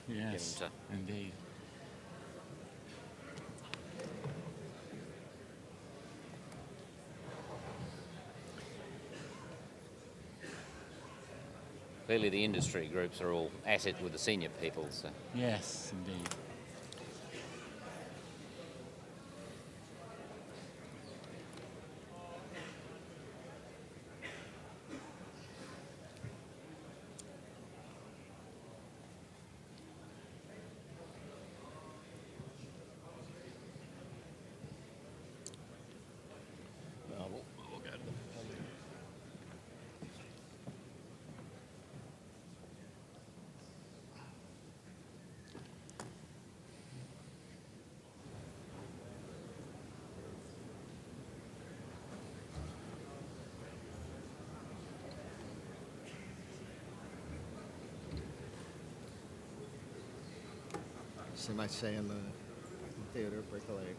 Yes, indeed. Clearly the industry groups are all at it with the senior people. So. Yes, indeed. As they might say in the theater, break a leg.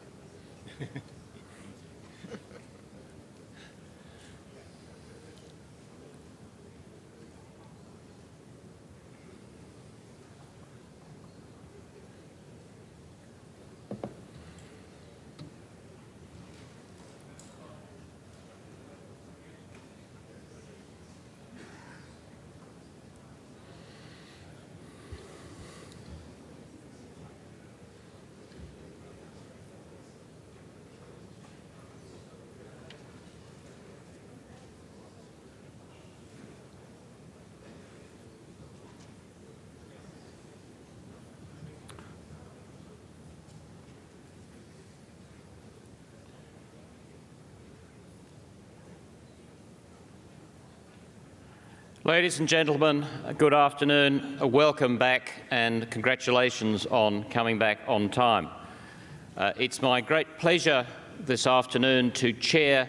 Ladies and gentlemen, good afternoon, welcome back and congratulations on coming back on time. It's my great pleasure this afternoon to chair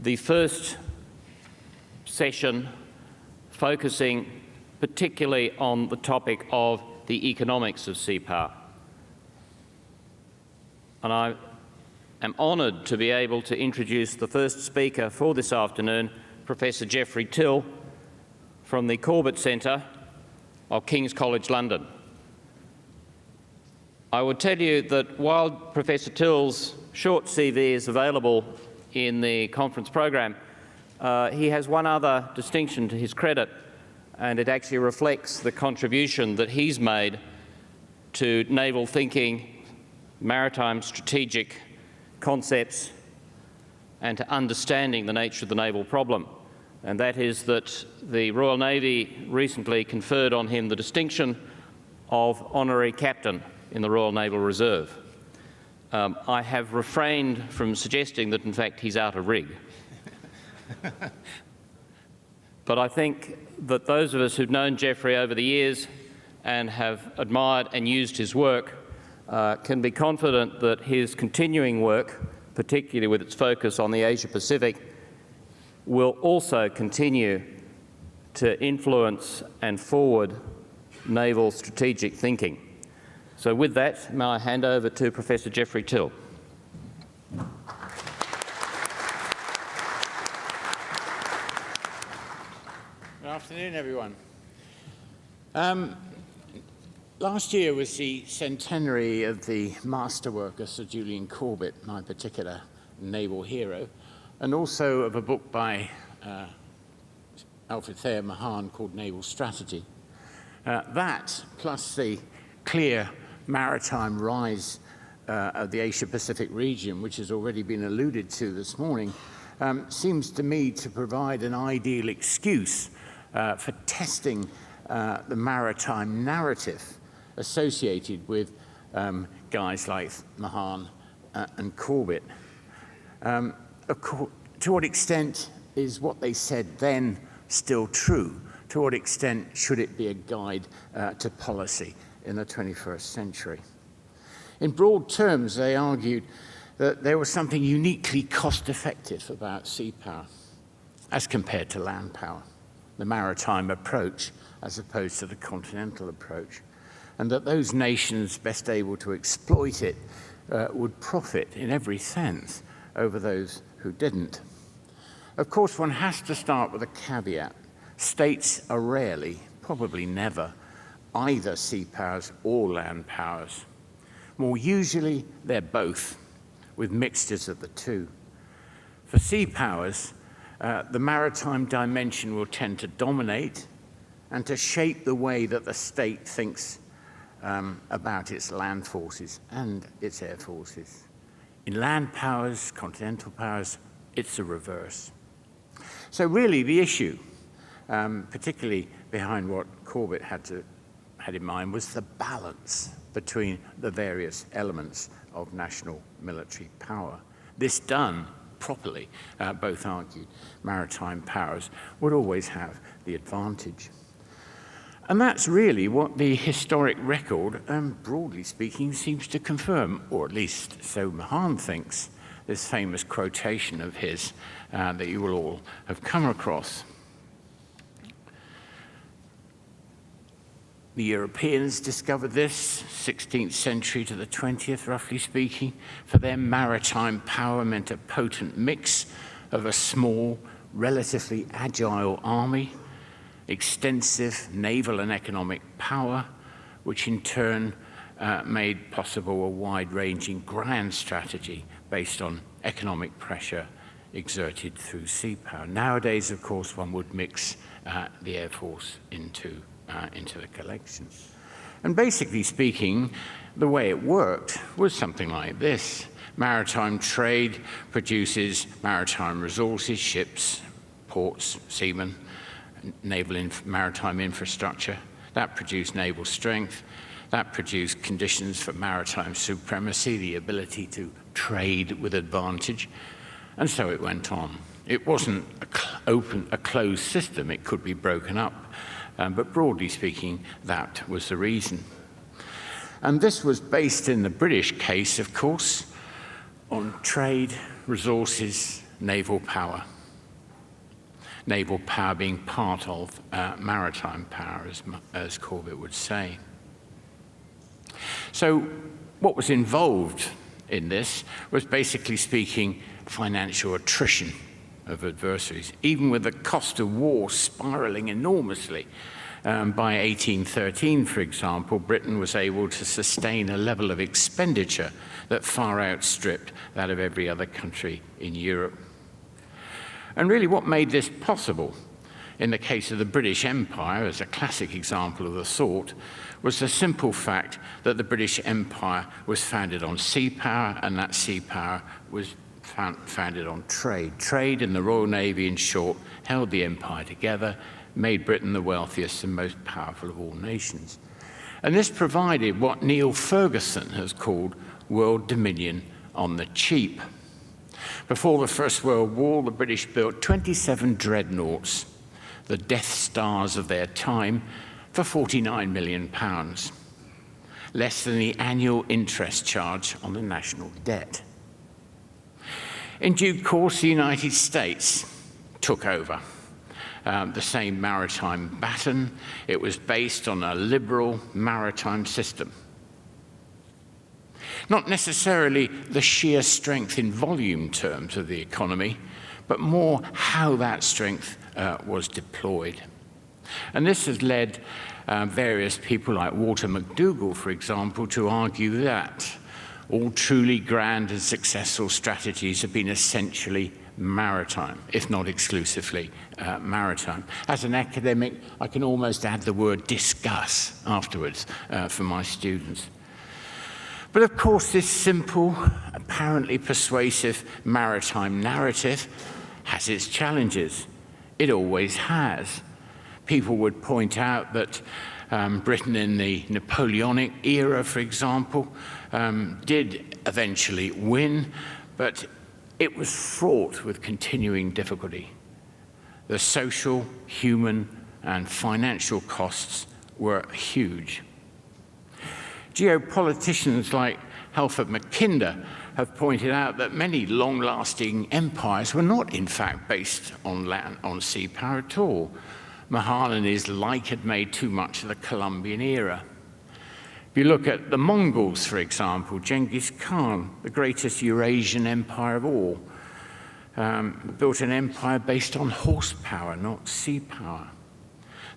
the first session focusing particularly on the topic of the economics of sea power. And I am honoured to be able to introduce the first speaker for this afternoon, Professor Geoffrey Till, from the Corbett Centre of King's College London. I would tell you that while Professor Till's short CV is available in the conference program, he has one other distinction to his credit, and it actually reflects the contribution that he's made to naval thinking, maritime strategic concepts, and to understanding the nature of the naval problem. And that is that the Royal Navy recently conferred on him the distinction of Honorary Captain in the Royal Naval Reserve. I have refrained from suggesting that, in fact, he's out of rig. But I think that those of us who've known Geoffrey over the years and have admired and used his work can be confident that his continuing work, particularly with its focus on the Asia-Pacific, will also continue to influence and forward naval strategic thinking. So with that, may I hand over to Professor Geoffrey Till. Good afternoon, everyone. Last year was the centenary of the masterwork of Sir Julian Corbett, my particular naval hero, and also of a book by Alfred Thayer Mahan called Naval Strategy. That, plus the clear maritime rise of the Asia-Pacific region, which has already been alluded to this morning, seems to me to provide an ideal excuse for testing the maritime narrative associated with guys like Mahan and Corbett. To what extent is what they said then still true? To what extent should it be a guide to policy in the 21st century? In broad terms, they argued that there was something uniquely cost-effective about sea power as compared to land power, the maritime approach as opposed to the continental approach, and that those nations best able to exploit it would profit in every sense over those who didn't. Of course, one has to start with a caveat. States are rarely, probably never, either sea powers or land powers. More usually, they're both, with mixtures of the two. For sea powers, the maritime dimension will tend to dominate and to shape the way that the state thinks about its land forces and its air forces. In land powers, continental powers, it's the reverse. So really the issue, particularly behind what Corbett had in mind, was the balance between the various elements of national military power. This done properly, both argued, maritime powers would always have the advantage. And that's really what the historic record, broadly speaking, seems to confirm, or at least so Mahan thinks, this famous quotation of his that you will all have come across. The Europeans discovered this, 16th century to the 20th, roughly speaking. For them, maritime power meant a potent mix of a small, relatively agile army, extensive naval and economic power, which in turn made possible a wide-ranging grand strategy based on economic pressure exerted through sea power. Nowadays, of course, one would mix the Air Force into the collection. And basically speaking, the way it worked was something like this. Maritime trade produces maritime resources, ships, ports, seamen, maritime infrastructure. That produced naval strength. That produced conditions for maritime supremacy, the ability to trade with advantage. And so it went on. It wasn't a closed system. It could be broken up. But broadly speaking, that was the reason. And this was based in the British case, of course, on trade, resources, naval power. Naval power being part of maritime power, as Corbett would say. So what was involved in this was, basically speaking, financial attrition of adversaries, even with the cost of war spiraling enormously. By 1813, for example, Britain was able to sustain a level of expenditure that far outstripped that of every other country in Europe. And really what made this possible, in the case of the British Empire, as a classic example of the sort, was the simple fact that the British Empire was founded on sea power, and that sea power was founded on trade. Trade and the Royal Navy, in short, held the empire together, made Britain the wealthiest and most powerful of all nations. And this provided what Neil Ferguson has called world dominion on the cheap. Before the First World War, the British built 27 dreadnoughts, the Death Stars of their time, for £49 million, less than the annual interest charge on the national debt. In due course, the United States took over the same maritime baton. It was based on a liberal maritime system. Not necessarily the sheer strength in volume terms of the economy, but more how that strength was deployed. And this has led various people like Walter McDougall, for example, to argue that all truly grand and successful strategies have been essentially maritime, if not exclusively maritime. As an academic, I can almost add the word discuss afterwards for my students. But of course, this simple, apparently persuasive maritime narrative has its challenges. It always has. People would point out that Britain in the Napoleonic era, for example, did eventually win, but it was fraught with continuing difficulty. The social, human, and financial costs were huge. Geopoliticians like Halford Mackinder have pointed out that many long-lasting empires were not, in fact, based on sea power at all. Mahan and his like had made too much of the Columbian era. If you look at the Mongols, for example, Genghis Khan, the greatest Eurasian empire of all, built an empire based on horsepower, not sea power.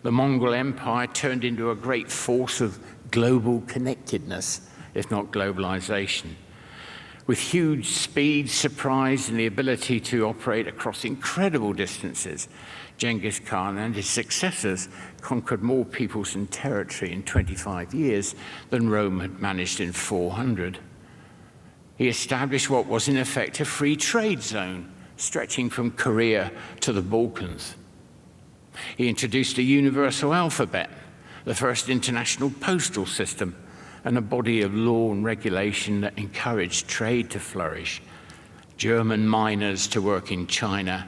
The Mongol Empire turned into a great force of global connectedness, if not globalization, with huge speed, surprise, and the ability to operate across incredible distances. Genghis Khan and his successors conquered more peoples and territory in 25 years than Rome had managed in 400. He established what was in effect a free trade zone, stretching from Korea to the Balkans. He introduced a universal alphabet, the first international postal system, and a body of law and regulation that encouraged trade to flourish. German miners to work in China,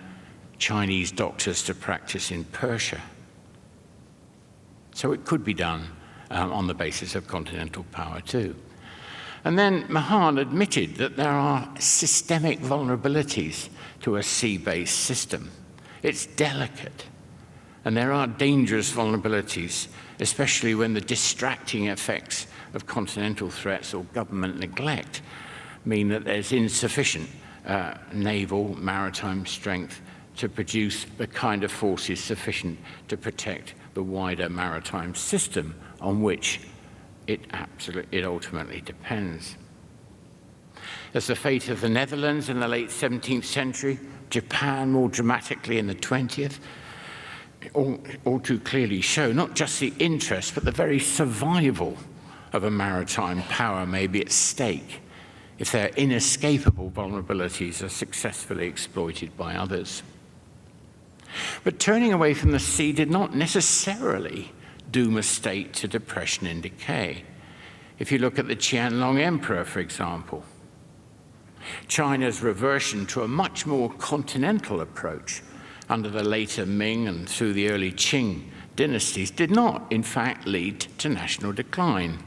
Chinese doctors to practice in Persia. So it could be done on the basis of continental power too. And then Mahan admitted that there are systemic vulnerabilities to a sea-based system. It's delicate, and there are dangerous vulnerabilities, especially when the distracting effects of continental threats or government neglect mean that there's insufficient naval, maritime strength to produce the kind of forces sufficient to protect the wider maritime system on which it ultimately depends. As the fate of the Netherlands in the late 17th century, Japan more dramatically in the 20th, all too clearly show not just the interest, but the very survival of a maritime power may be at stake if their inescapable vulnerabilities are successfully exploited by others. But turning away from the sea did not necessarily doom a state to depression and decay. If you look at the Qianlong Emperor, for example, China's reversion to a much more continental approach under the later Ming and through the early Qing dynasties did not, in fact, lead to national decline.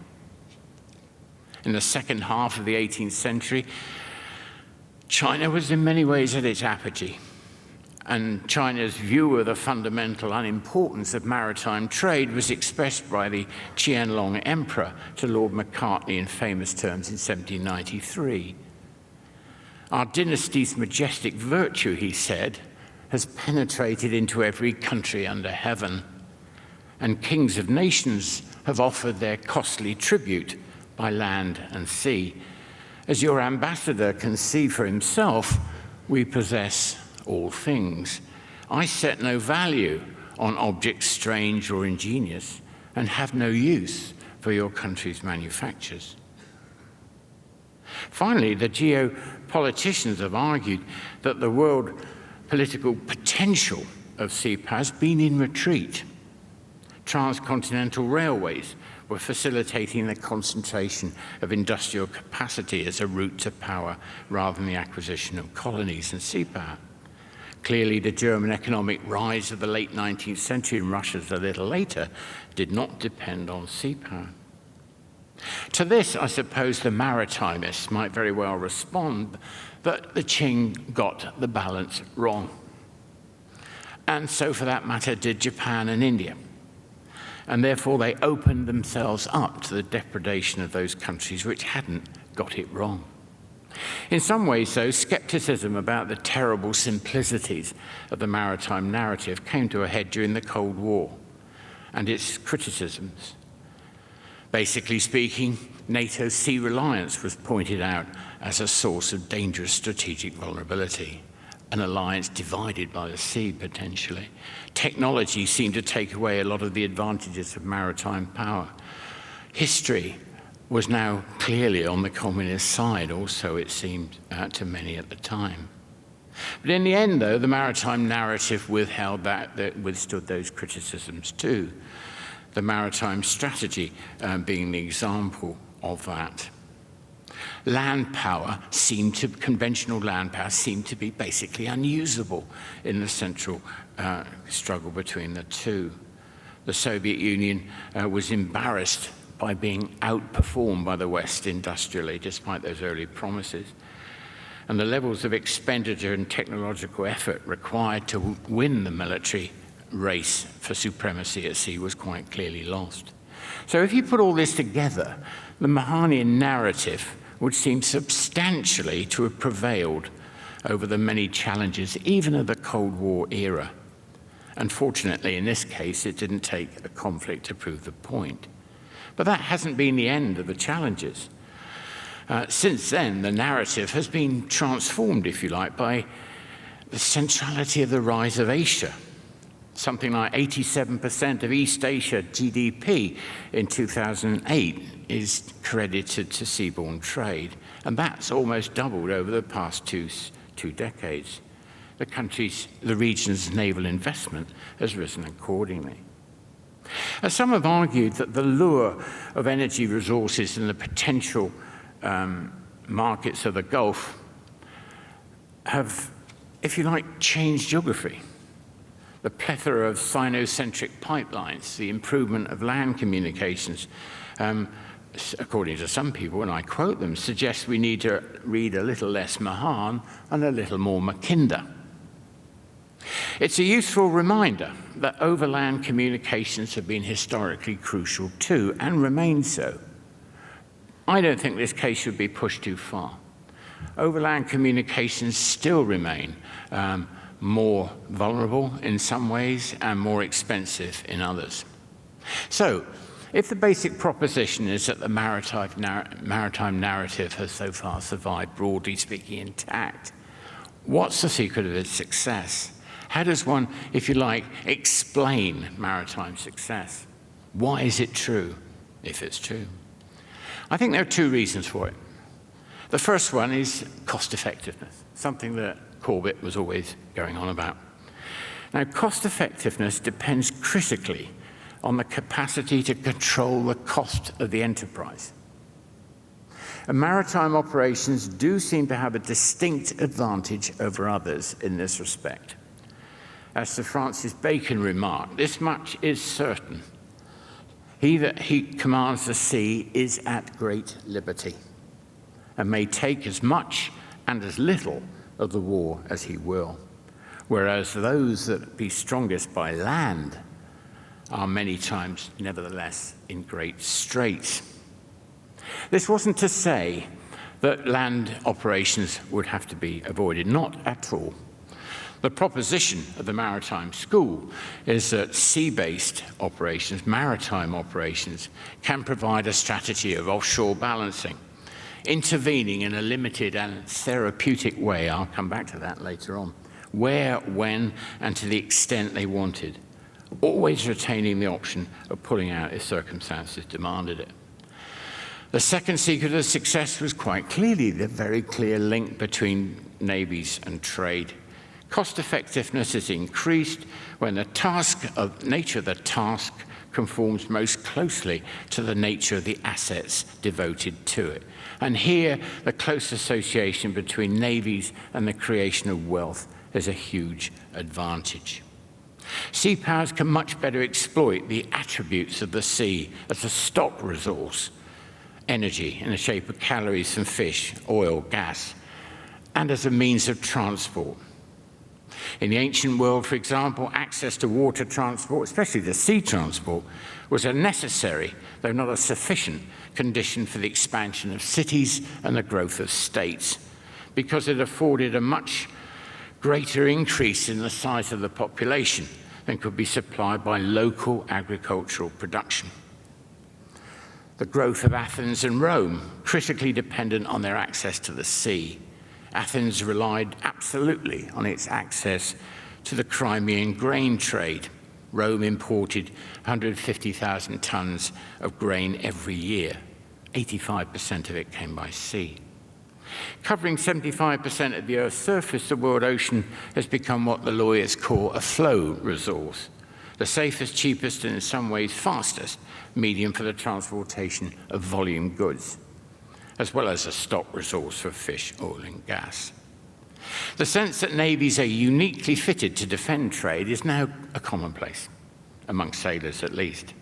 In the second half of the 18th century, China was in many ways at its apogee, and China's view of the fundamental unimportance of maritime trade was expressed by the Qianlong Emperor to Lord Macartney in famous terms in 1793. Our dynasty's majestic virtue, he said, has penetrated into every country under heaven, and kings of nations have offered their costly tribute by land and sea. As your ambassador can see for himself, we possess all things. I set no value on objects strange or ingenious, and have no use for your country's manufactures. Finally, the geopoliticians have argued that the world political potential of CEPA has been in retreat. Transcontinental railways were facilitating the concentration of industrial capacity as a route to power rather than the acquisition of colonies and sea power. Clearly, the German economic rise of the late 19th century and Russia's a little later did not depend on sea power. To this, I suppose the maritimists might very well respond that the Qing got the balance wrong. And so, for that matter, did Japan and India. And therefore, they opened themselves up to the depredation of those countries which hadn't got it wrong. In some ways, though, skepticism about the terrible simplicities of the maritime narrative came to a head during the Cold War and its criticisms. Basically speaking, NATO's sea reliance was pointed out as a source of dangerous strategic vulnerability, an alliance divided by the sea, potentially. Technology seemed to take away a lot of the advantages of maritime power. History was now clearly on the communist side, also, it seemed to many at the time. But in the end, though, the maritime narrative withstood those criticisms too. The maritime strategy being the example of that. Conventional land power seemed to be basically unusable in the central struggle between the two. The Soviet Union was embarrassed by being outperformed by the West industrially, despite those early promises. And the levels of expenditure and technological effort required to win the military race for supremacy at sea was quite clearly lost. So if you put all this together, the Mahanian narrative would seem substantially to have prevailed over the many challenges, even of the Cold War era. Unfortunately, in this case, it didn't take a conflict to prove the point. But that hasn't been the end of the challenges. Since then, the narrative has been transformed, if you like, by the centrality of the rise of Asia. Something like 87% of East Asia GDP in 2008 is credited to seaborne trade, and that's almost doubled over the past two decades. The region's naval investment has risen accordingly. As some have argued that the lure of energy resources and the potential markets of the Gulf have, if you like, changed geography. The plethora of sinocentric pipelines, the improvement of land communications, according to some people, and I quote them, suggest we need to read a little less Mahan and a little more Mackinder. It's a useful reminder that overland communications have been historically crucial too, and remain so. I don't think this case should be pushed too far. Overland communications still remain more vulnerable in some ways and more expensive in others. So, if the basic proposition is that the maritime narrative has so far survived, broadly speaking, intact, what's the secret of its success? How does one, if you like, explain maritime success? Why is it true, if it's true? I think there are two reasons for it. The first one is cost effectiveness, something that Corbett was always going on about. Now, cost effectiveness depends critically on the capacity to control the cost of the enterprise. And maritime operations do seem to have a distinct advantage over others in this respect. As Sir Francis Bacon remarked, this much is certain: he that commands the sea is at great liberty, and may take as much and as little of the war as he will, whereas those that be strongest by land are many times nevertheless in great straits. This wasn't to say that land operations would have to be avoided, not at all. The proposition of the Maritime School is that sea-based operations, maritime operations, can provide a strategy of offshore balancing, intervening in a limited and therapeutic way, I'll come back to that later on, where, when, and to the extent they wanted, always retaining the option of pulling out if circumstances demanded it. The second secret of success was quite clearly the very clear link between navies and trade. Cost effectiveness is increased when the nature of the task conforms most closely to the nature of the assets devoted to it. And here, the close association between navies and the creation of wealth is a huge advantage. Sea powers can much better exploit the attributes of the sea as a stock resource, energy in the shape of calories from fish, oil, gas, and as a means of transport. In the ancient world, for example, access to water transport, especially the sea transport, was a necessary, though not a sufficient, condition for the expansion of cities and the growth of states, because it afforded a much greater increase in the size of the population than could be supplied by local agricultural production. The growth of Athens and Rome, critically dependent on their access to the sea. Athens relied absolutely on its access to the Crimean grain trade. Rome imported 150,000 tons of grain every year. 85% of it came by sea. Covering 75% of the Earth's surface, the world ocean has become what the lawyers call a flow resource, the safest, cheapest, and in some ways fastest medium for the transportation of volume goods, as well as a stock resource for fish, oil, and gas. The sense that navies are uniquely fitted to defend trade is now a commonplace, among sailors at least.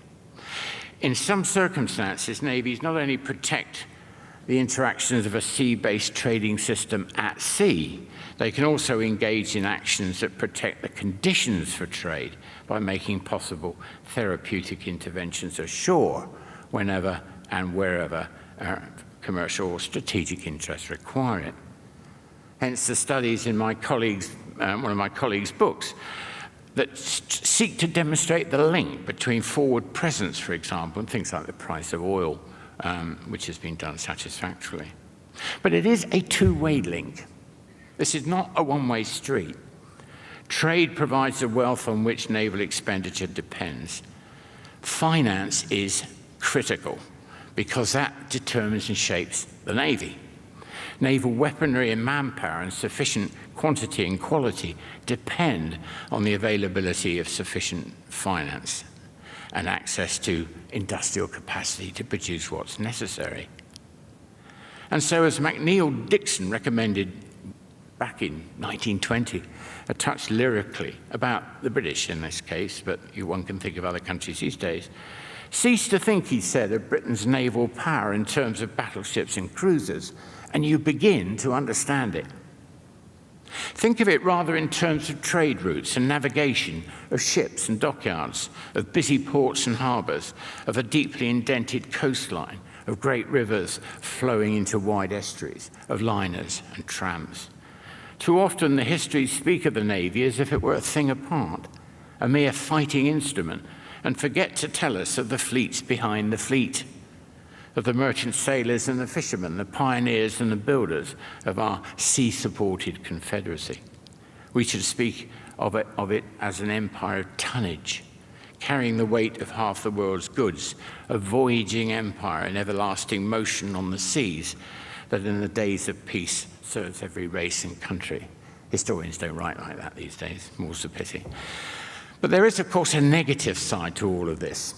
In some circumstances, navies not only protect the interactions of a sea-based trading system at sea, they can also engage in actions that protect the conditions for trade by making possible therapeutic interventions ashore whenever and wherever commercial or strategic interests require it. Hence the studies in one of my colleagues' books that seek to demonstrate the link between forward presence, for example, and things like the price of oil, which has been done satisfactorily. But it is a two-way link. This is not a one-way street. Trade provides the wealth on which naval expenditure depends. Finance is critical because that determines and shapes the Navy. Naval weaponry and manpower and sufficient quantity and quality depend on the availability of sufficient finance and access to industrial capacity to produce what's necessary. And so, as McNeill Dixon recommended back in 1920, a touch lyrically about the British in this case, but one can think of other countries these days, cease to think, he said, of Britain's naval power in terms of battleships and cruisers, and you begin to understand it. Think of it rather in terms of trade routes and navigation, of ships and dockyards, of busy ports and harbours, of a deeply indented coastline, of great rivers flowing into wide estuaries, of liners and trams. Too often the histories speak of the Navy as if it were a thing apart, a mere fighting instrument, and forget to tell us of the fleets behind the fleet, of the merchant sailors and the fishermen, the pioneers and the builders of our sea-supported confederacy. We should speak of it as an empire of tonnage, carrying the weight of half the world's goods, a voyaging empire in everlasting motion on the seas that in the days of peace serves every race and country. Historians don't write like that these days, more's the pity. But there is, of course, a negative side to all of this.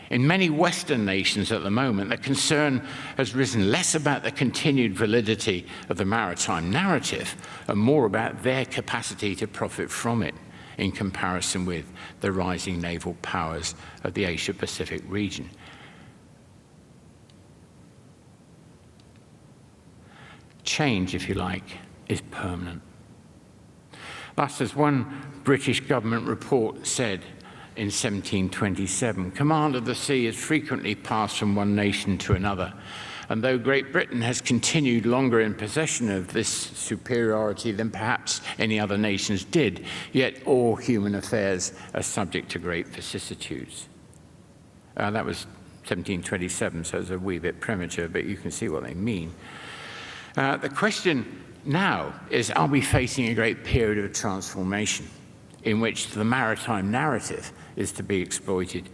In many Western nations at the moment, the concern has risen less about the continued validity of the maritime narrative and more about their capacity to profit from it in comparison with the rising naval powers of the Asia-Pacific region. Change, if you like, is permanent. Thus, as one British government report said in 1727, command of the sea is frequently passed from one nation to another, and though Great Britain has continued longer in possession of this superiority than perhaps any other nations did, yet all human affairs are subject to great vicissitudes. That was 1727, so it's a wee bit premature, but you can see what they mean. The question now is, are we facing a great period of transformation in which the maritime narrative is to be exploited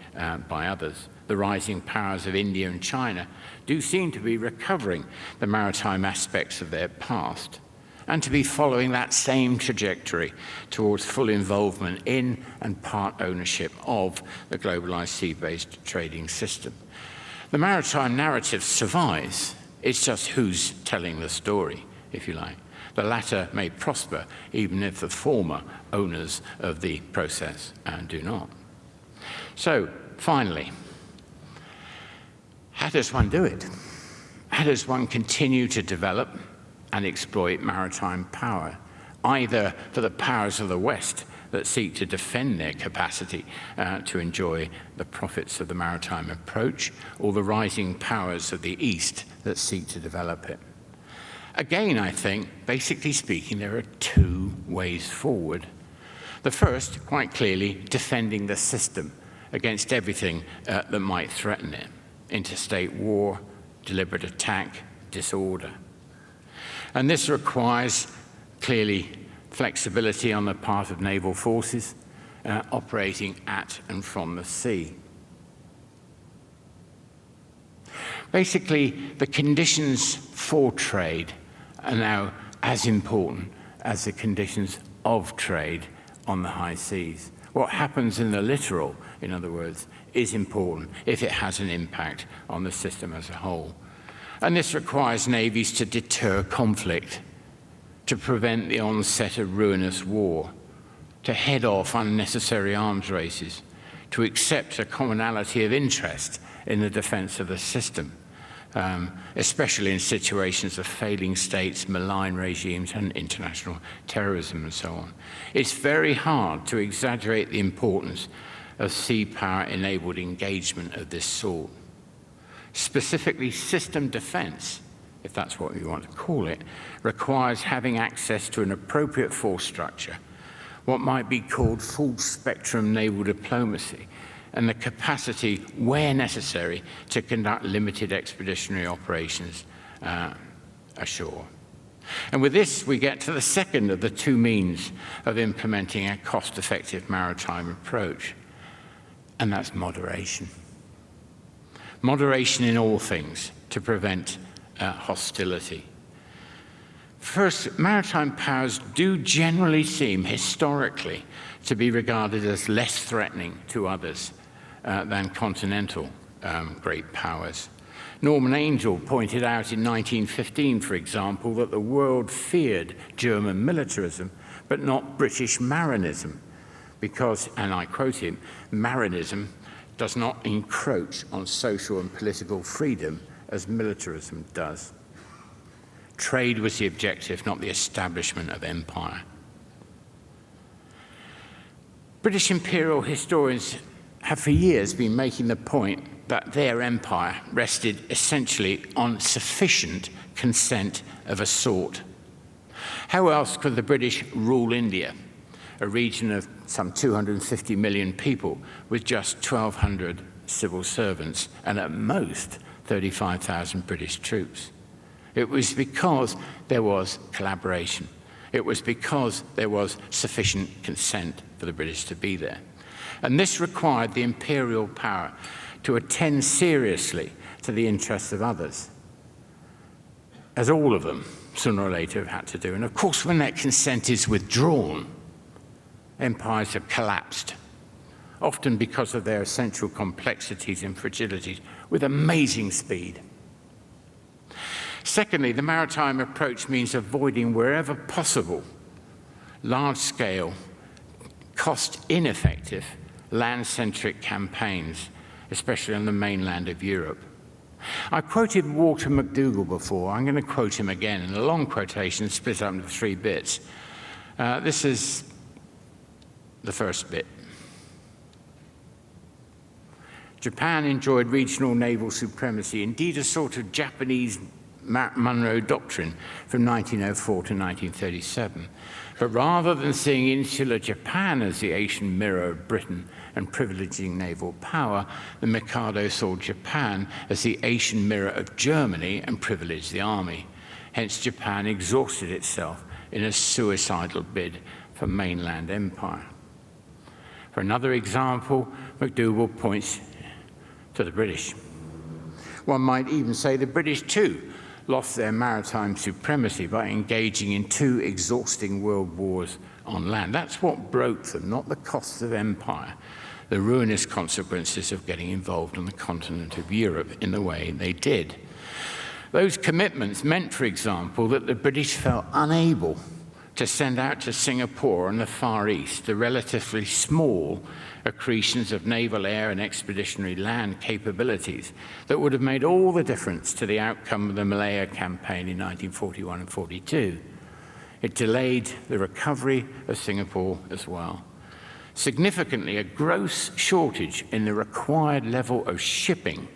by others? The rising powers of India and China do seem to be recovering the maritime aspects of their past and to be following that same trajectory towards full involvement in and part ownership of the globalized sea-based trading system. The maritime narrative survives. It's just who's telling the story, if you like. The latter may prosper even if the former owners of the process do not. So, finally, how does one do it? How does one continue to develop and exploit maritime power, either for the powers of the West that seek to defend their capacity to enjoy the profits of the maritime approach, or the rising powers of the East that seek to develop it? Again, I think, basically speaking, there are two ways forward. The first, quite clearly, defending the system against everything that might threaten it: interstate war, deliberate attack, disorder. And this requires, clearly, flexibility on the part of naval forces operating at and from the sea. Basically, the conditions for trade are now as important as the conditions of trade on the high seas. What happens in the littoral, in other words, is important if it has an impact on the system as a whole. And this requires navies to deter conflict, to prevent the onset of ruinous war, to head off unnecessary arms races, to accept a commonality of interest in the defense of the system, especially in situations of failing states, malign regimes, and international terrorism and so on. It's very hard to exaggerate the importance of sea power-enabled engagement of this sort. Specifically, system defense, if that's what we want to call it, requires having access to an appropriate force structure what might be called full-spectrum naval diplomacy, and the capacity, where necessary, to conduct limited expeditionary operations ashore. And with this, we get to the second of the two means of implementing a cost-effective maritime approach, and that's moderation. Moderation in all things to prevent hostility. First, maritime powers do generally seem, historically, to be regarded as less threatening to others than continental great powers. Norman Angell pointed out in 1915, for example, that the world feared German militarism, but not British marinism, because, and I quote him, marinism does not encroach on social and political freedom as militarism does. Trade was the objective, not the establishment of empire. British imperial historians have for years been making the point that their empire rested essentially on sufficient consent of a sort. How else could the British rule India, a region of some 250 million people with just 1,200 civil servants and at most 35,000 British troops? It was because there was collaboration. It was because there was sufficient consent for the British to be there. And this required the imperial power to attend seriously to the interests of others, as all of them, sooner or later, have had to do. And of course, when that consent is withdrawn, empires have collapsed, often because of their essential complexities and fragilities, with amazing speed. Secondly, the maritime approach means avoiding, wherever possible, large-scale, cost-ineffective, land-centric campaigns, especially on the mainland of Europe. I quoted Walter McDougall before. I'm going to quote him again in a long quotation split up into 3 bits. This is the first bit. Japan enjoyed regional naval supremacy, indeed a sort of Japanese Monroe Doctrine from 1904 to 1937. But rather than seeing insular Japan as the Asian mirror of Britain and privileging naval power, the Mikado saw Japan as the Asian mirror of Germany and privileged the army. Hence, Japan exhausted itself in a suicidal bid for mainland empire. For another example, McDougall points to the British. One might even say the British, too, lost their maritime supremacy by engaging in 2 exhausting world wars on land. That's what broke them, not the costs of empire, the ruinous consequences of getting involved on the continent of Europe in the way they did. Those commitments meant, for example, that the British felt unable to send out to Singapore and the Far East the relatively small accretions of naval, air, and expeditionary land capabilities that would have made all the difference to the outcome of the Malaya campaign in 1941 and 42. It delayed the recovery of Singapore as well. Significantly, a gross shortage in the required level of shipping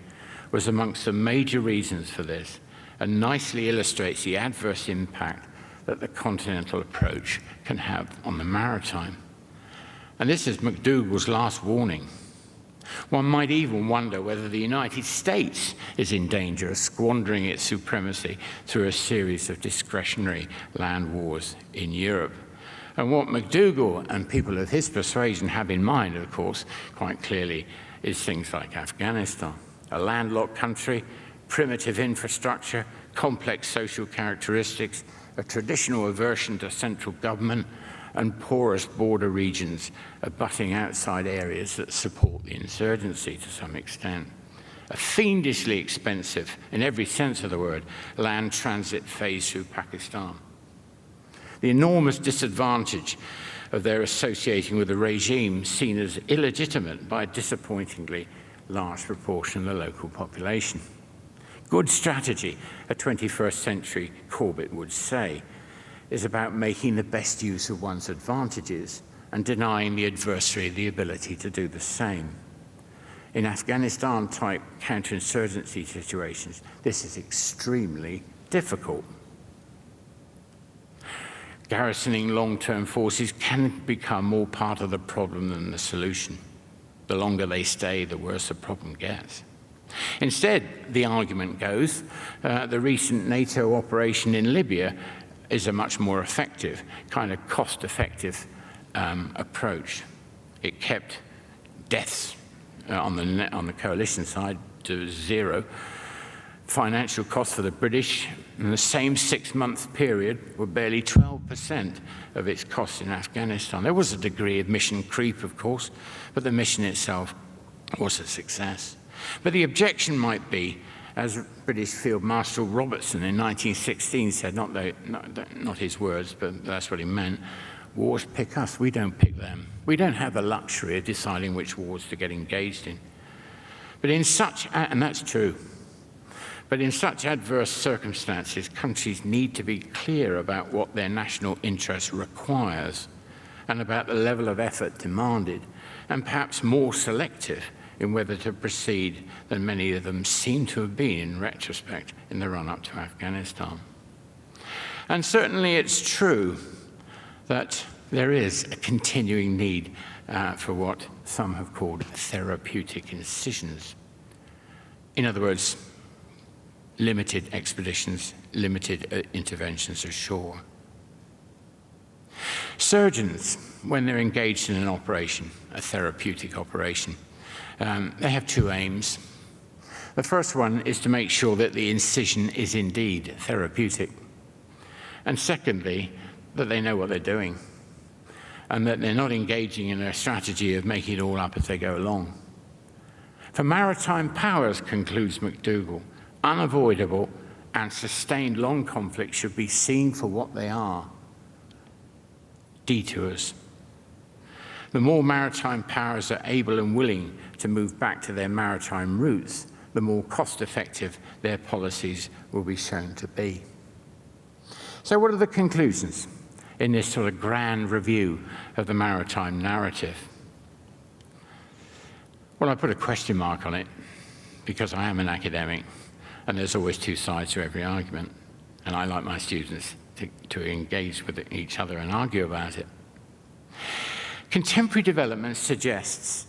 was amongst the major reasons for this, and nicely illustrates the adverse impact that the continental approach can have on the maritime. And this is McDougall's last warning. One might even wonder whether the United States is in danger of squandering its supremacy through a series of discretionary land wars in Europe. And what McDougall and people of his persuasion have in mind, of course, quite clearly, is things like Afghanistan, a landlocked country, primitive infrastructure, complex social characteristics, a traditional aversion to central government, and porous border regions abutting outside areas that support the insurgency to some extent. A fiendishly expensive, in every sense of the word, land transit phase through Pakistan. The enormous disadvantage of their associating with a regime seen as illegitimate by a disappointingly large proportion of the local population. Good strategy, a 21st century Corbett would say, is about making the best use of one's advantages and denying the adversary the ability to do the same. In Afghanistan-type counterinsurgency situations, this is extremely difficult. garrisoning long-term forces can become more part of the problem than the solution. The longer they stay, the worse the problem gets. Instead, the argument goes, the recent NATO operation in Libya is a much more effective, kind of cost-effective approach. It kept deaths on the coalition side to zero. Financial costs for the British in the same 6-month period were barely 12% of its costs in Afghanistan. There was a degree of mission creep, of course, but the mission itself was a success. But the objection might be, as British Field Marshal Robertson in 1916 said, not his words, but that's what he meant, wars pick us, we don't pick them. We don't have the luxury of deciding which wars to get engaged in. But in such, and that's true, but in such adverse circumstances, countries need to be clear about what their national interest requires and about the level of effort demanded, and perhaps more selective in whether to proceed than many of them seem to have been in retrospect in the run-up to Afghanistan. And certainly it's true that there is a continuing need for what some have called therapeutic incisions. In other words, limited expeditions, limited interventions ashore. Surgeons, when they're engaged in an operation, a therapeutic operation, they have two aims. The first one is to make sure that the incision is indeed therapeutic. And secondly, that they know what they're doing and that they're not engaging in a strategy of making it all up as they go along. For maritime powers, concludes McDougall, unavoidable and sustained long conflicts should be seen for what they are, detours. The more maritime powers are able and willing to move back to their maritime roots, the more cost-effective their policies will be shown to be. So what are the conclusions in this sort of grand review of the maritime narrative? Well, I put a question mark on it because I am an academic and there's always two sides to every argument, and I like my students to engage with each other and argue about it. Contemporary development suggests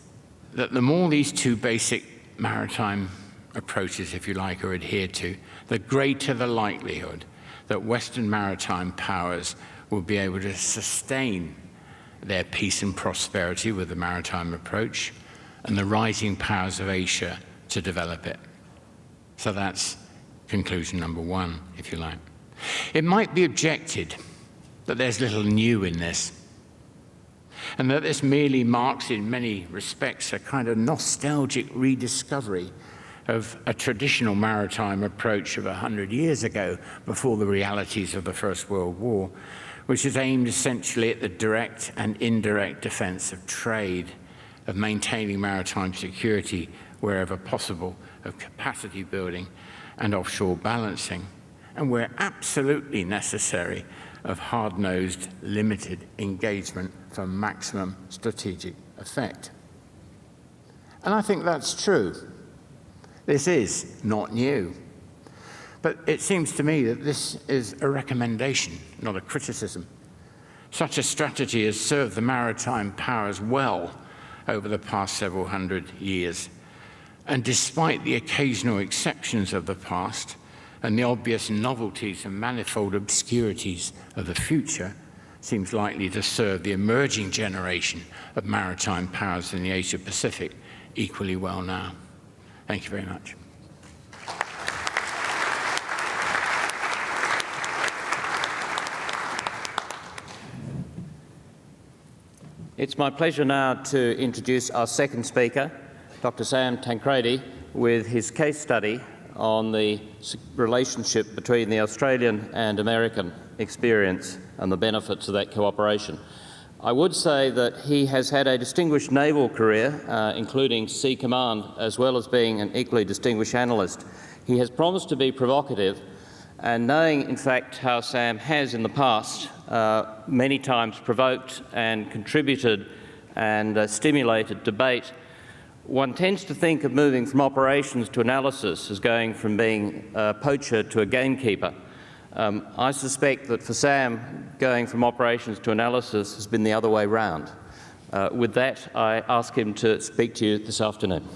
that the more these two basic maritime approaches, if you like, are adhered to, the greater the likelihood that Western maritime powers will be able to sustain their peace and prosperity with the maritime approach, and the rising powers of Asia to develop it. So that's conclusion number one, if you like. It might be objected that there's little new in this, and that this merely marks in many respects a kind of nostalgic rediscovery of a traditional maritime approach of 100 years ago, before the realities of the First World War, which is aimed essentially at the direct and indirect defense of trade, of maintaining maritime security wherever possible, of capacity building and offshore balancing, and where absolutely necessary, of hard-nosed, limited engagement for maximum strategic effect. And I think that's true. This is not new. But it seems to me that this is a recommendation, not a criticism. Such a strategy has served the maritime powers well over the past several hundred years. And despite the occasional exceptions of the past and the obvious novelties and manifold obscurities of the future, seems likely to serve the emerging generation of maritime powers in the Asia-Pacific equally well now. Thank you very much. It's my pleasure now to introduce our second speaker, Dr. Sam Tancredi, with his case study on the relationship between the Australian and American experience and the benefits of that cooperation. I would say that he has had a distinguished naval career, including Sea Command, as well as being an equally distinguished analyst. He has promised to be provocative, and knowing, in fact, how Sam has in the past many times provoked and contributed and stimulated debate, one tends to think of moving from operations to analysis as going from being a poacher to a gamekeeper. I suspect that for Sam, going from operations to analysis has been the other way round. With that, I ask him to speak to you this afternoon.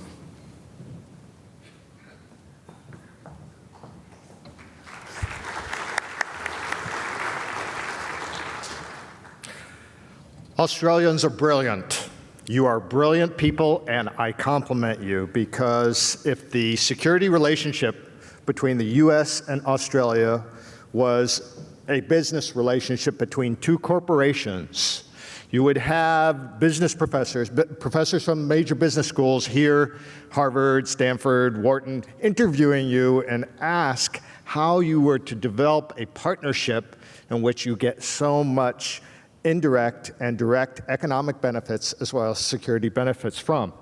Australians are brilliant. You are brilliant people, and I compliment you, because if the security relationship between the US and Australia was a business relationship between two corporations, you would have business professors from major business schools here, Harvard, Stanford, Wharton, interviewing you and ask how you were to develop a partnership in which you get so much indirect and direct economic benefits as well as security benefits from.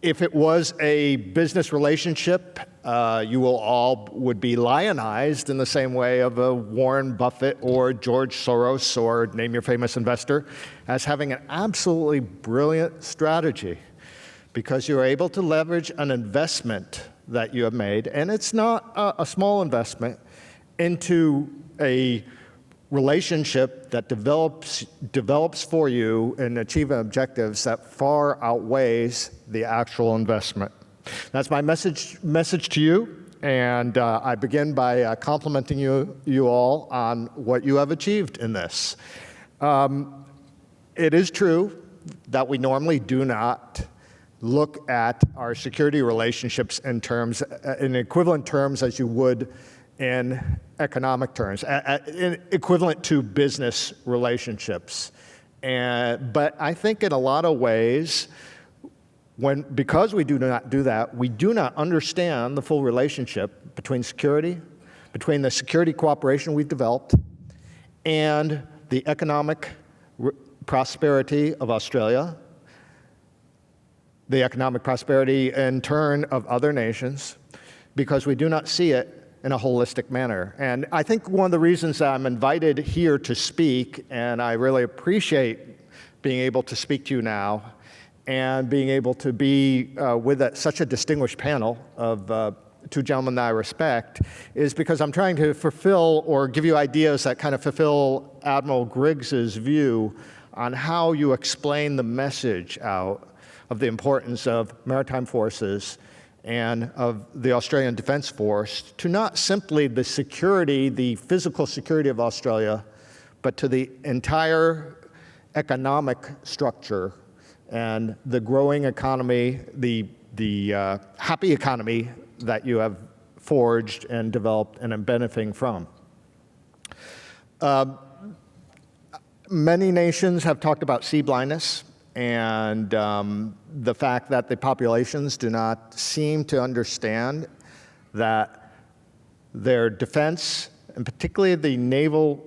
If it was a business relationship, you all would be lionized in the same way of a Warren Buffett or George Soros, or name your famous investor, as having an absolutely brilliant strategy, because you're able to leverage an investment that you have made, and it's not a small investment, into a relationship that develops for you and achieving objectives that far outweighs the actual investment. That's my message to you, and I begin by complimenting you all on what you have achieved in this. It is true that we normally do not look at our security relationships in equivalent terms as you would in economic terms, equivalent to business relationships. But I think in a lot of ways, because we do not do that, we do not understand the full relationship between the security cooperation we've developed, and the economic prosperity of Australia, the economic prosperity in turn of other nations, because we do not see it in a holistic manner. And I think one of the reasons that I'm invited here to speak, and I really appreciate being able to speak to you now, and being able to be with such a distinguished panel of two gentlemen that I respect, is because I'm trying to fulfill or give you ideas that kind of fulfill Admiral Griggs's view on how you explain the message out of the importance of maritime forces and of the Australian Defence Force to not simply the physical security of Australia, but to the entire economic structure and the growing economy, the happy economy that you have forged and developed and are benefiting from. Many nations have talked about sea blindness, and the fact that the populations do not seem to understand that their defense, and particularly the naval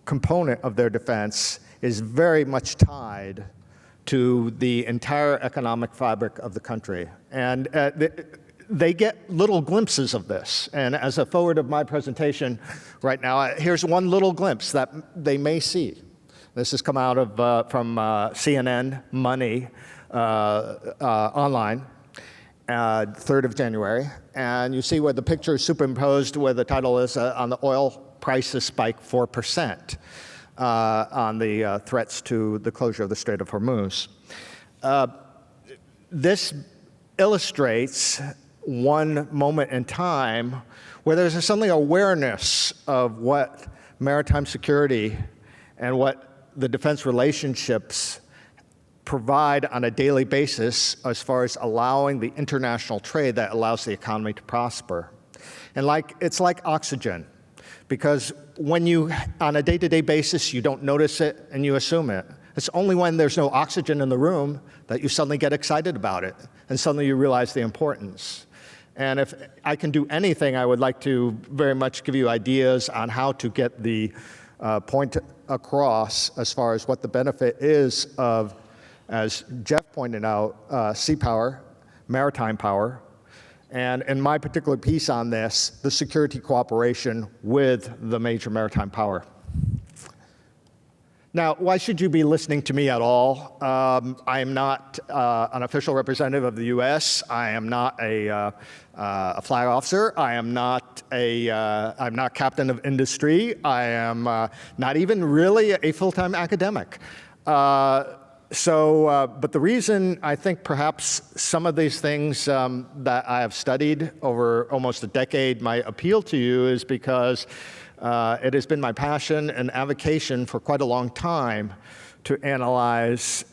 component of their defense, is very much tied to the entire economic fabric of the country. And they get little glimpses of this. And as a forward of my presentation right now, here's one little glimpse that they may see. This has come out of from CNN Money online, 3rd of January. And you see where the picture is superimposed, where the title is on the oil prices spike 4%, on the threats to the closure of the Strait of Hormuz. This illustrates one moment in time where there's suddenly awareness of what maritime security and what the defense relationships provide on a daily basis as far as allowing the international trade that allows the economy to prosper. And it's like oxygen, because when you, on a day-to-day basis, you don't notice it and you assume it. It's only when there's no oxygen in the room that you suddenly get excited about it, and suddenly you realize the importance. And if I can do anything, I would like to very much give you ideas on how to get the point across as far as what the benefit is of, as Jeff pointed out, sea power, maritime power, and in my particular piece on this, the security cooperation with the major maritime power. Now, why should you be listening to me at all? I am not an official representative of the U.S. I am not a flag officer. I am not I'm not captain of industry. I am not even really a full-time academic. But the reason I think perhaps some of these things that I have studied over almost a decade might appeal to you is because it has been my passion and avocation for quite a long time to analyze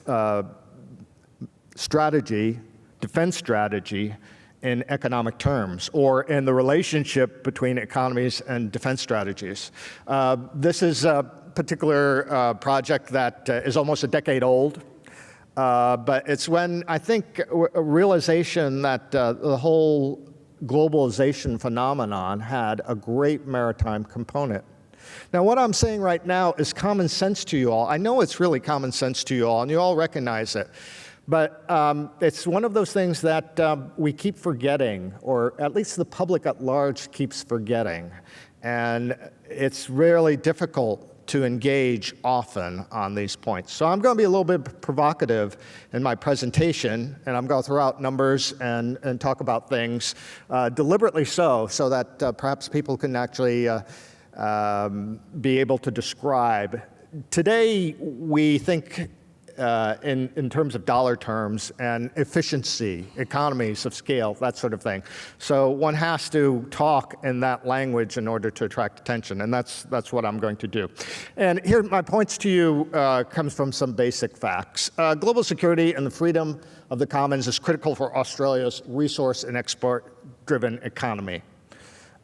strategy, defense strategy, in economic terms, or in the relationship between economies and defense strategies. This is a particular project that is almost a decade old, but it's when I think a realization that the whole globalization phenomenon had a great maritime component. Now, what I'm saying right now is common sense to you all. I know it's really common sense to you all, and you all recognize it. But it's one of those things that we keep forgetting, or at least the public at large keeps forgetting. And it's really difficult to engage often on these points. So I'm going to be a little bit provocative in my presentation, and I'm going to throw out numbers and talk about things deliberately so that perhaps people can actually be able to describe. Today, we think in terms of dollar terms and efficiency, economies of scale, that sort of thing. So one has to talk in that language in order to attract attention, and that's what I'm going to do. And here, my points to you comes from some basic facts. Global security and the freedom of the commons is critical for Australia's resource and export-driven economy.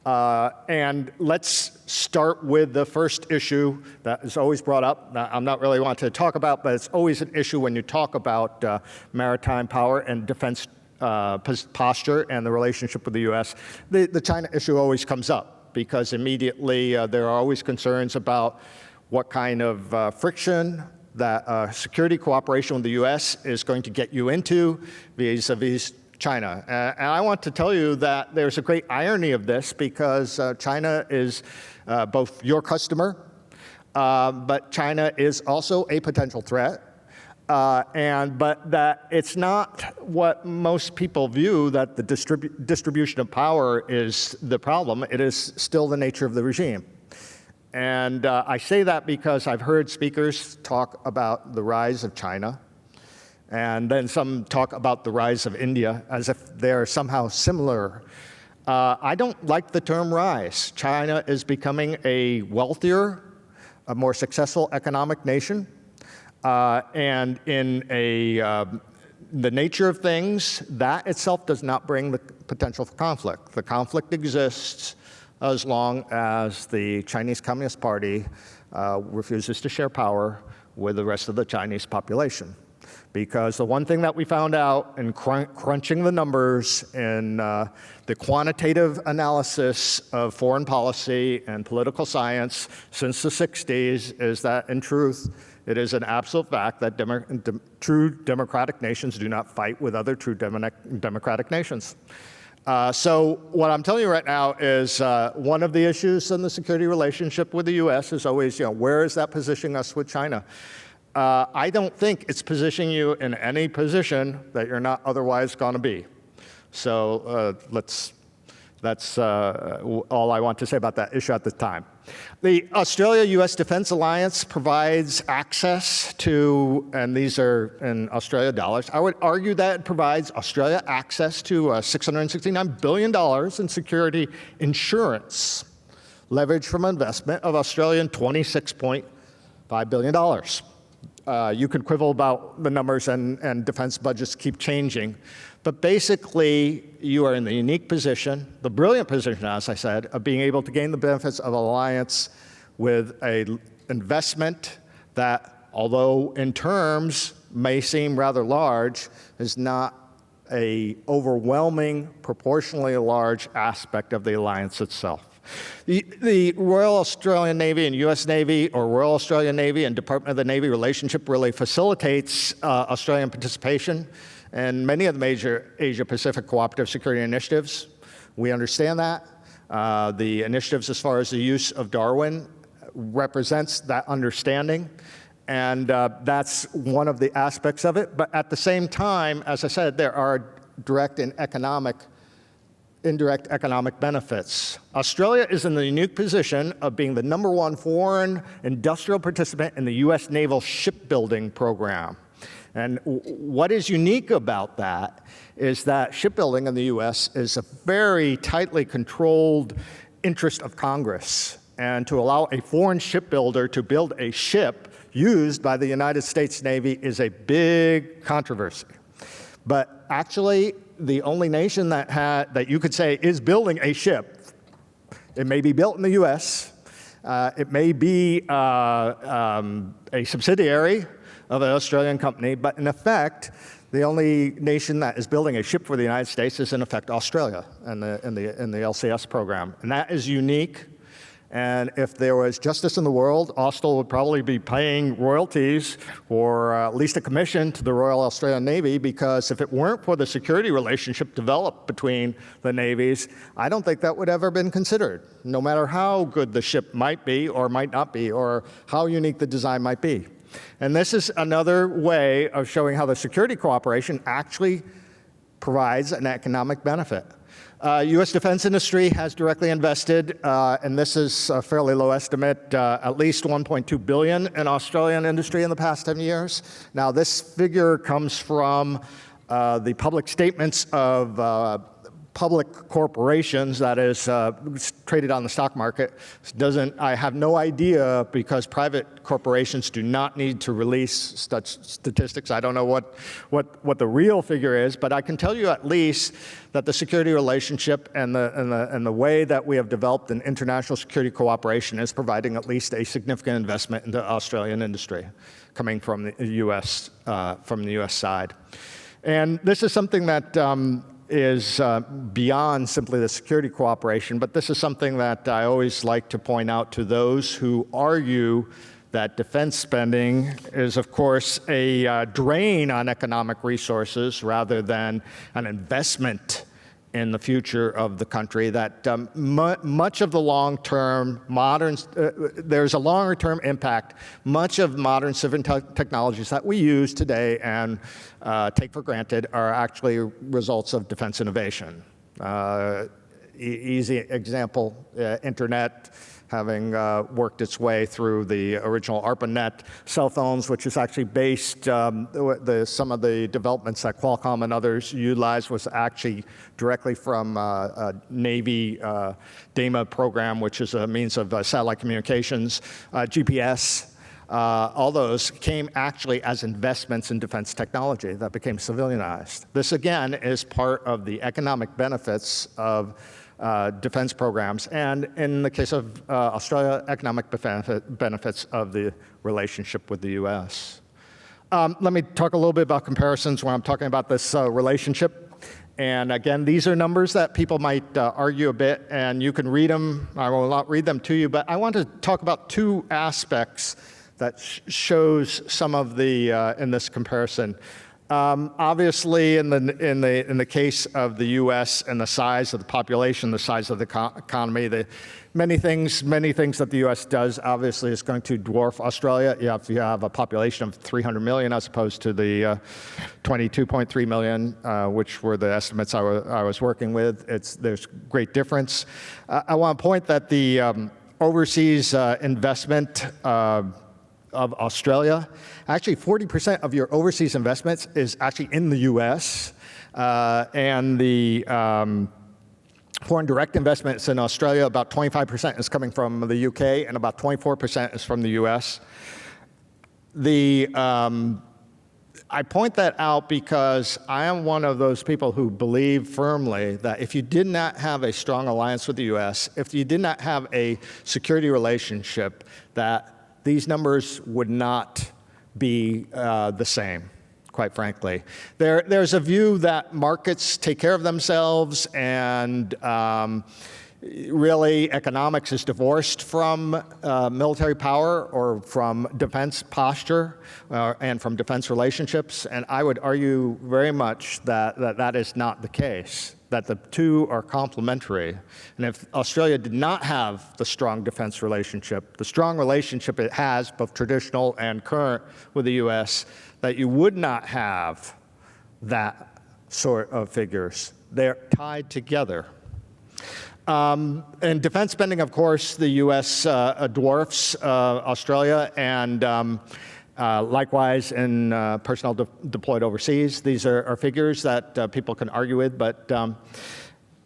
And let's start with the first issue that is always brought up. Now, I'm not really wanting to talk about, but it's always an issue when you talk about maritime power and defense posture and the relationship with the U.S. The China issue always comes up because immediately there are always concerns about what kind of friction that security cooperation with the U.S. is going to get you into vis-a-vis China. And I want to tell you that there's a great irony of this because China is both your customer, but China is also a potential threat. But that it's not what most people view, that the distribution of power is the problem. It is still the nature of the regime. And I say that because I've heard speakers talk about the rise of China, and then some talk about the rise of India as if they're somehow similar. I don't like the term rise. China is becoming a wealthier, a more successful economic nation. And in the nature of things, that itself does not bring the potential for conflict. The conflict exists as long as the Chinese Communist Party refuses to share power with the rest of the Chinese population. Because the one thing that we found out in crunching the numbers in the quantitative analysis of foreign policy and political science since the 60s is that, in truth, it is an absolute fact that true democratic nations do not fight with other true democratic nations. So what I'm telling you right now is one of the issues in the security relationship with the U.S. is always, where is that positioning us with China? I don't think it's positioning you in any position that you're not otherwise going to be. So that's all I want to say about that issue at this time. The Australia-U.S. Defense Alliance provides access to, and these are in Australia dollars, I would argue that it provides Australia access to $669 billion in security insurance, leveraged from investment of Australian $26.5 billion. You can quibble about the numbers, and defense budgets keep changing. But basically, you are in the unique position, the brilliant position, as I said, of being able to gain the benefits of alliance with an investment that, although in terms may seem rather large, is not an overwhelming, proportionally large aspect of the alliance itself. The Royal Australian Navy and U.S. Navy, or Royal Australian Navy and Department of the Navy relationship really facilitates Australian participation in many of the major Asia-Pacific cooperative security initiatives. We understand that. The initiatives as far as the use of Darwin represents that understanding. And that's one of the aspects of it. But at the same time, as I said, there are direct and indirect economic benefits. Australia is in the unique position of being the #1 foreign industrial participant in the U.S. naval shipbuilding program. And what is unique about that is that shipbuilding in the U.S. is a very tightly controlled interest of Congress. And to allow a foreign shipbuilder to build a ship used by the United States Navy is a big controversy. But actually, the only nation that you could say is building a ship, it may be built in the U.S., it may be a subsidiary of an Australian company, but in effect, the only nation that is building a ship for the United States is in effect Australia in the LCS program. And that is unique. And if there was justice in the world, Austral would probably be paying royalties or at least a commission to the Royal Australian Navy, because if it weren't for the security relationship developed between the navies, I don't think that would ever been considered, no matter how good the ship might be or might not be, or how unique the design might be. And this is another way of showing how the security cooperation actually provides an economic benefit. U.S. defense industry has directly invested, and this is a fairly low estimate, at least $1.2 billion in Australian industry in the past 10 years. Now, this figure comes from the public statements of public corporations, that is traded on the stock market. I have no idea, because private corporations do not need to release such statistics. I don't know what the real figure is, but I can tell you at least that the security relationship and the way that we have developed an international security cooperation is providing at least a significant investment into Australian industry coming from the U.S. Side. And this is something that is beyond simply the security cooperation, but this is something that I always like to point out to those who argue that defense spending is, of course, a drain on economic resources rather than an investment in the future of the country, that much of the long-term there's a longer-term impact. Much of modern civil technologies that we use today and take for granted are actually results of defense innovation. Easy example, internet, having worked its way through the original ARPANET, cell phones, which is actually based, some of the developments that Qualcomm and others utilized was actually directly from a Navy DAMA program, which is a means of satellite communications, GPS. All those came actually as investments in defense technology that became civilianized. This, again, is part of the economic benefits of defense programs, and in the case of Australia, economic benefits of the relationship with the U.S. Let me talk a little bit about comparisons when I'm talking about this relationship. And again, these are numbers that people might argue a bit, and you can read them. I will not read them to you, but I want to talk about two aspects that shows some of the in this comparison. Obviously, in the case of the U.S. and the size of the population, the size of the economy, many things that the U.S. does obviously is going to dwarf Australia. You have a population of 300 million as opposed to the 22.3 million, which were the estimates I was working with. There's great difference. I want to point that the overseas investment of Australia, actually 40% of your overseas investments is actually in the U.S. And the foreign direct investments in Australia, about 25% is coming from the U.K. and about 24% is from the U.S. I point that out because I am one of those people who believe firmly that if you did not have a strong alliance with the U.S., if you did not have a security relationship, that these numbers would not be the same, quite frankly. There's a view that markets take care of themselves, and really economics is divorced from military power or from defense posture and from defense relationships. And I would argue very much that that is not the case. that the two are complementary. And if Australia did not have the strong defense relationship, the strong relationship it has, both traditional and current, with the US, that you would not have that sort of figures. They're tied together. In defense spending, of course, the US dwarfs Australia, and likewise in personnel deployed overseas. These are figures that people can argue with, but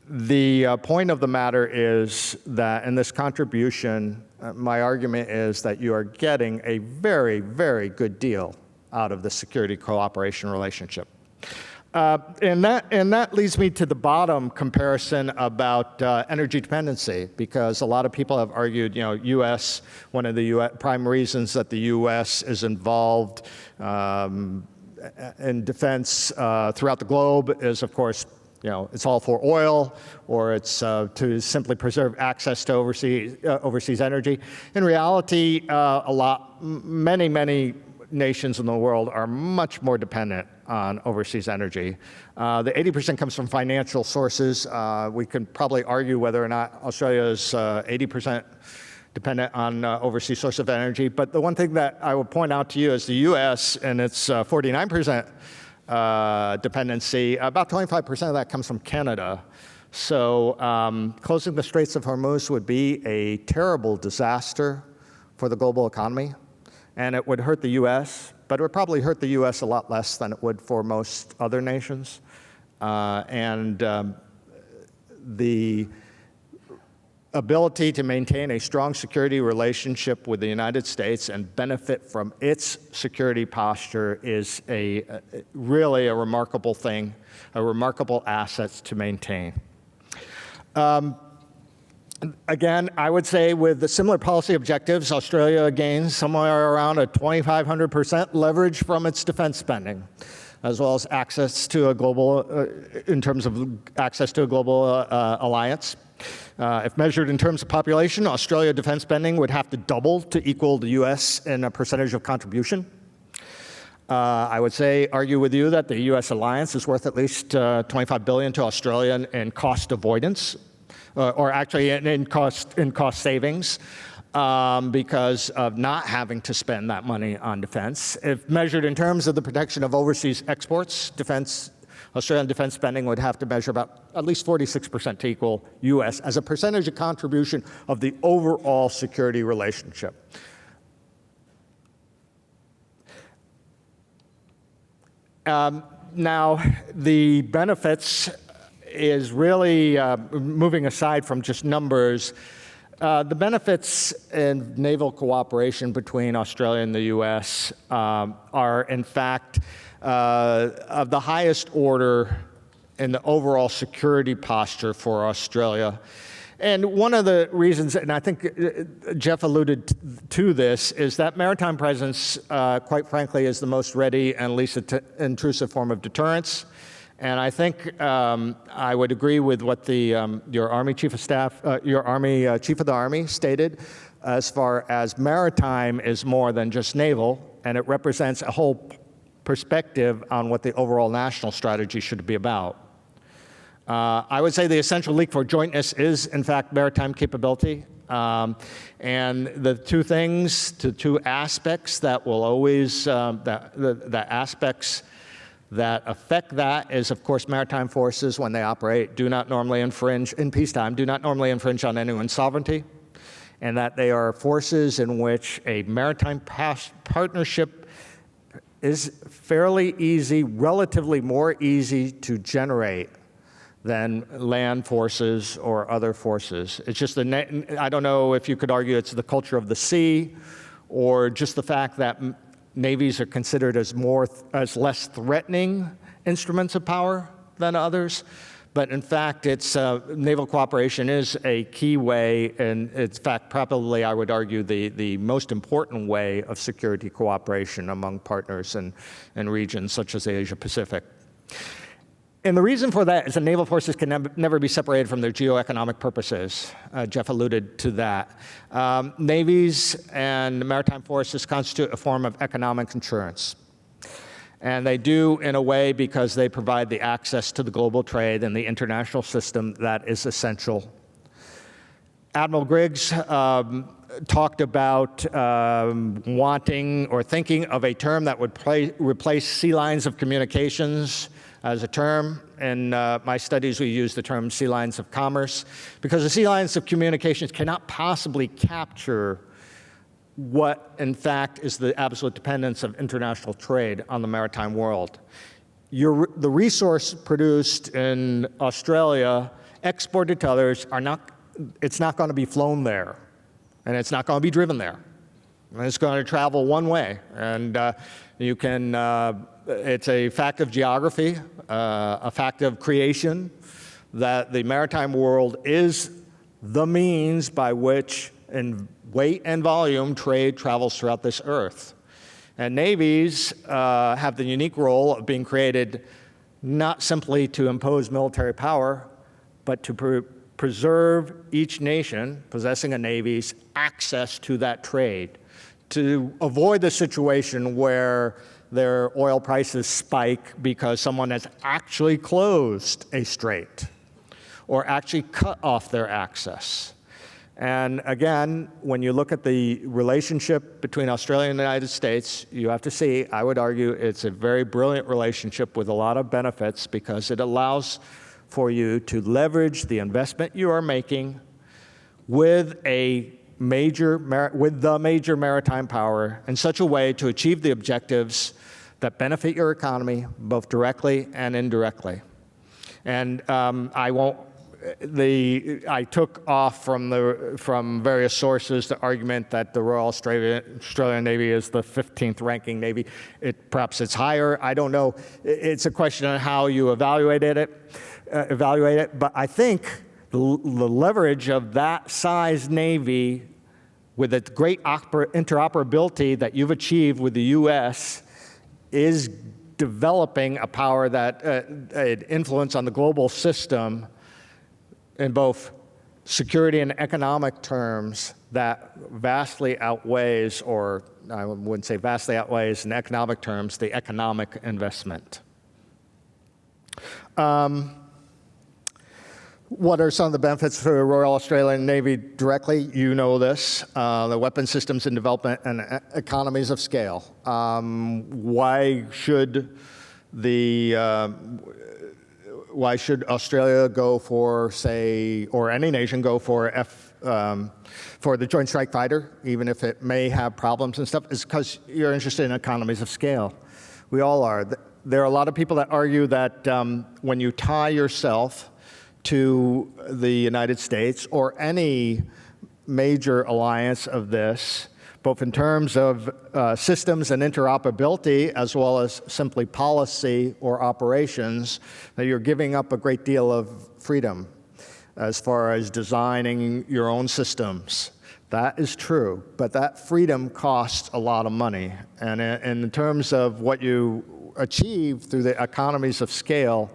the point of the matter is that in this contribution, my argument is that you are getting a very, very good deal out of the security cooperation relationship. And that leads me to the bottom comparison about energy dependency, because a lot of people have argued, U.S., one of the prime reasons that the U.S. is involved in defense throughout the globe is, of course, it's all for oil, or it's to simply preserve access to overseas energy. In reality, many nations in the world are much more dependent on overseas energy. The 80% comes from financial sources. We can probably argue whether or not Australia is 80% dependent on overseas source of energy. But the one thing that I will point out to you is the US and its 49% dependency, about 25% of that comes from Canada. So closing the Straits of Hormuz would be a terrible disaster for the global economy. And it would hurt the US, but it would probably hurt the US a lot less than it would for most other nations. The ability to maintain a strong security relationship with the United States and benefit from its security posture is really a remarkable thing, a remarkable asset to maintain. Again, I would say with the similar policy objectives, Australia gains somewhere around a 2,500% leverage from its defense spending, as well as access to a global, in terms of access to a global alliance. If measured in terms of population, Australia defense spending would have to double to equal the US in a percentage of contribution. I would argue with you that the US alliance is worth at least $25 billion to Australia in cost avoidance. Or actually in cost savings, because of not having to spend that money on defense. If measured in terms of the protection of overseas exports, Australian defense spending would have to measure about at least 46% to equal US as a percentage of contribution of the overall security relationship. Now, the benefits is really moving aside from just numbers. The benefits in naval cooperation between Australia and the US are, in fact, of the highest order in the overall security posture for Australia. And one of the reasons, and I think Jeff alluded to this, is that maritime presence, quite frankly, is the most ready and least intrusive form of deterrence. And I think I would agree with what your Army Chief of Staff, your Army Chief of the Army stated, as far as maritime is more than just naval, and it represents a whole perspective on what the overall national strategy should be about. I would say the essential link for jointness is, in fact, maritime capability. And the two aspects that will always, the aspects that affect that is, of course, maritime forces, when they operate, do not normally infringe, in peacetime, do not normally infringe on anyone's sovereignty, and that they are forces in which a maritime partnership is fairly easy, relatively more easy to generate than land forces or other forces. It's just I don't know if you could argue it's the culture of the sea, or just the fact that navies are considered as less threatening instruments of power than others. But in fact, naval cooperation is a key way, and in fact, probably I would argue the most important way of security cooperation among partners in regions such as the Asia Pacific. And the reason for that is that naval forces can never be separated from their geoeconomic purposes. Jeff alluded to that. Navies and maritime forces constitute a form of economic insurance. And they do in a way because they provide the access to the global trade and the international system that is essential. Admiral Griggs talked about wanting or thinking of a term that would replace sea lines of communications as a term. In my studies, we use the term sea lines of commerce because the sea lines of communications cannot possibly capture what, in fact, is the absolute dependence of international trade on the maritime world. The resource produced in Australia, exported to others, it's not going to be flown there, and it's not going to be driven there. And it's going to travel one way, and it's a fact of geography, a fact of creation, that the maritime world is the means by which, in weight and volume, trade travels throughout this earth. And navies have the unique role of being created not simply to impose military power, but to preserve each nation possessing a navy's access to that trade, to avoid the situation where their oil prices spike because someone has actually closed a strait or actually cut off their access. And again, when you look at the relationship between Australia and the United States, you have to see, I would argue, it's a very brilliant relationship with a lot of benefits because it allows for you to leverage the investment you are making with the major maritime power in such a way to achieve the objectives that benefit your economy both directly and indirectly. And I took off from various sources the argument that the Royal Australian Navy is the 15th ranking Navy. Perhaps it's higher, I don't know. It's a question of how you evaluate it. But I think the leverage of that size Navy with the great interoperability that you've achieved with the US is developing a power that an influence on the global system in both security and economic terms that vastly outweighs, or I wouldn't say vastly outweighs in economic terms, the economic investment. What are some of the benefits for the Royal Australian Navy directly? You know this, the weapon systems in development and economies of scale. Why should Australia go for, say, or any nation go for the Joint Strike Fighter, even if it may have problems and stuff? It's because you're interested in economies of scale. We all are. There are a lot of people that argue that when you tie yourself to the United States or any major alliance of this, both in terms of systems and interoperability, as well as simply policy or operations, that you're giving up a great deal of freedom as far as designing your own systems. That is true, but that freedom costs a lot of money. And in terms of what you achieve through the economies of scale,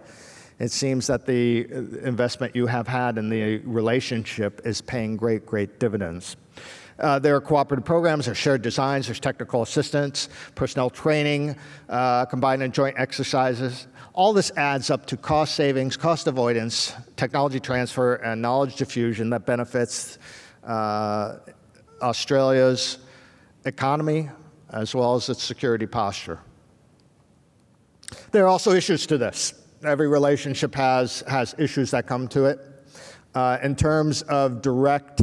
it seems that the investment you have had in the relationship is paying great, great dividends. There are cooperative programs, there's shared designs, there's technical assistance, personnel training, combined and joint exercises. All this adds up to cost savings, cost avoidance, technology transfer, and knowledge diffusion that benefits Australia's economy as well as its security posture. There are also issues to this. Every relationship has issues that come to it. In terms of direct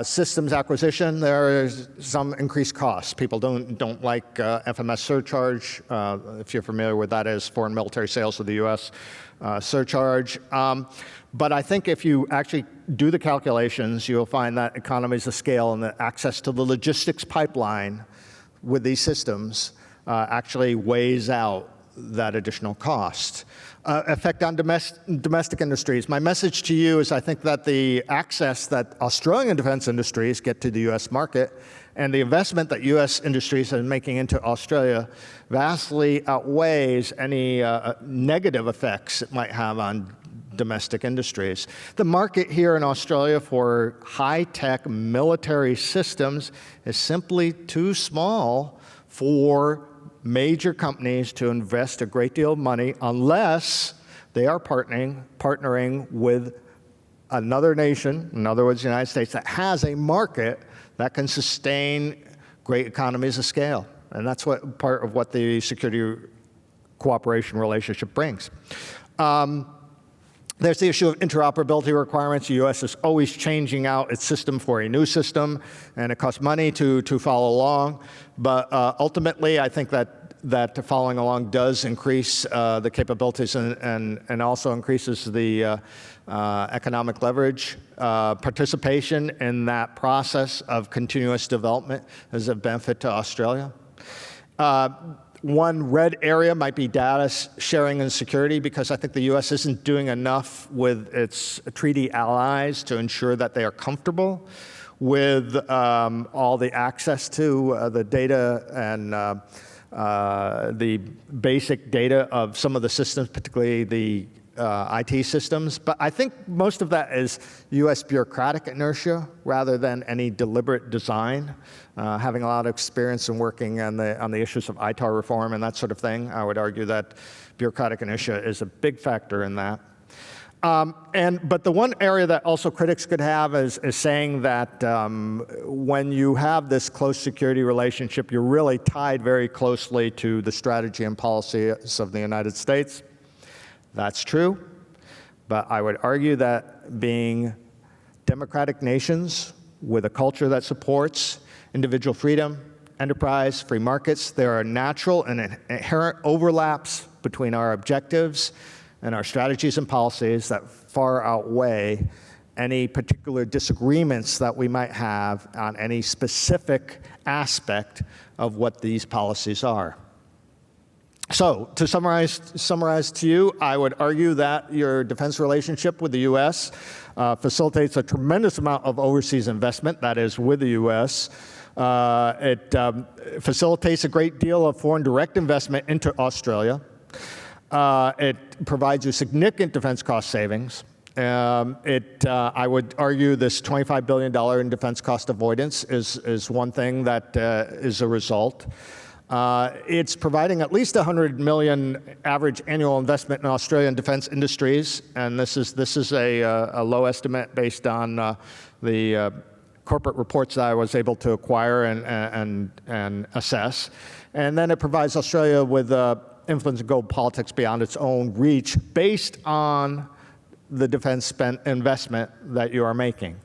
systems acquisition, there is some increased costs. People don't like FMS surcharge. If you're familiar with that, as foreign military sales to the U.S. Surcharge. But I think if you actually do the calculations, you'll find that economies of scale and the access to the logistics pipeline with these systems actually weighs out that additional cost. Effect on domestic industries. My message to you is I think that the access that Australian defense industries get to the U.S. market and the investment that U.S. industries are making into Australia vastly outweighs any negative effects it might have on domestic industries. The market here in Australia for high-tech military systems is simply too small for major companies to invest a great deal of money unless they are partnering with another nation, in other words, the United States, that has a market that can sustain great economies of scale. And that's what part of what the security cooperation relationship brings. There's the issue of interoperability requirements. The U.S. is always changing out its system for a new system, and it costs money to follow along. But ultimately, I think that following along does increase the capabilities and also increases the economic leverage. Participation in that process of continuous development is a benefit to Australia. One red area might be data sharing and security, because I think the U.S. isn't doing enough with its treaty allies to ensure that they are comfortable with all the access to the data and the basic data of some of the systems, particularly the IT systems. But I think most of that is U.S. bureaucratic inertia rather than any deliberate design. Having a lot of experience in working on the issues of ITAR reform and that sort of thing, I would argue that bureaucratic inertia is a big factor in that. But the one area that also critics could have is saying that when you have this close security relationship, you're really tied very closely to the strategy and policies of the United States. That's true, but I would argue that being democratic nations with a culture that supports individual freedom, enterprise, free markets, there are natural and inherent overlaps between our objectives and our strategies and policies that far outweigh any particular disagreements that we might have on any specific aspect of what these policies are. So, to summarize to you, I would argue that your defense relationship with the U.S. Facilitates a tremendous amount of overseas investment, that is, with the U.S. It facilitates a great deal of foreign direct investment into Australia. It provides you significant defense cost savings. I would argue this $25 billion in defense cost avoidance is one thing that is a result. It's providing at least $100 million average annual investment in Australian defense industries, and this is a low estimate based on the corporate reports that I was able to acquire and assess. And then it provides Australia with influence in global politics beyond its own reach based on the defense investment that you are making.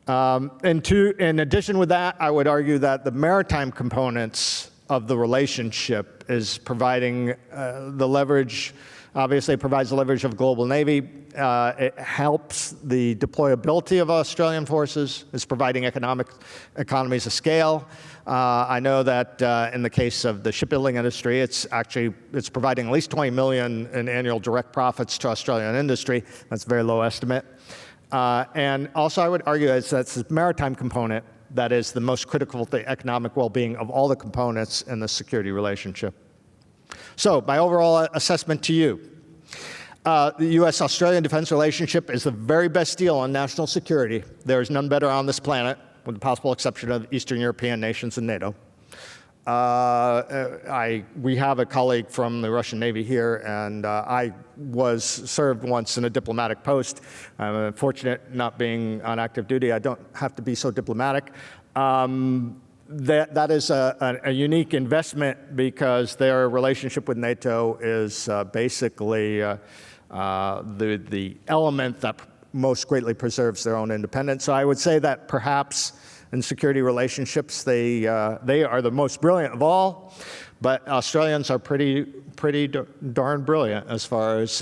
In addition with that, I would argue that the maritime components of the relationship is providing the leverage. Obviously, it provides the leverage of a global navy. It helps the deployability of Australian forces. It's providing economies of scale. I know that in the case of the shipbuilding industry, it's providing at least $20 million in annual direct profits to Australian industry. That's a very low estimate. And also, I would argue that's the maritime component that is the most critical to the economic well-being of all the components in the security relationship. So, my overall assessment to you, the U.S.-Australian defense relationship is the very best deal on national security. There is none better on this planet, with the possible exception of Eastern European nations and NATO. We have a colleague from the Russian Navy here, and I was served once in a diplomatic post. I'm fortunate not being on active duty. I don't have to be so diplomatic. That is a unique investment because their relationship with NATO is basically the element that most greatly preserves their own independence. So I would say that perhaps in security relationships, they are the most brilliant of all, but Australians are pretty darn brilliant as far as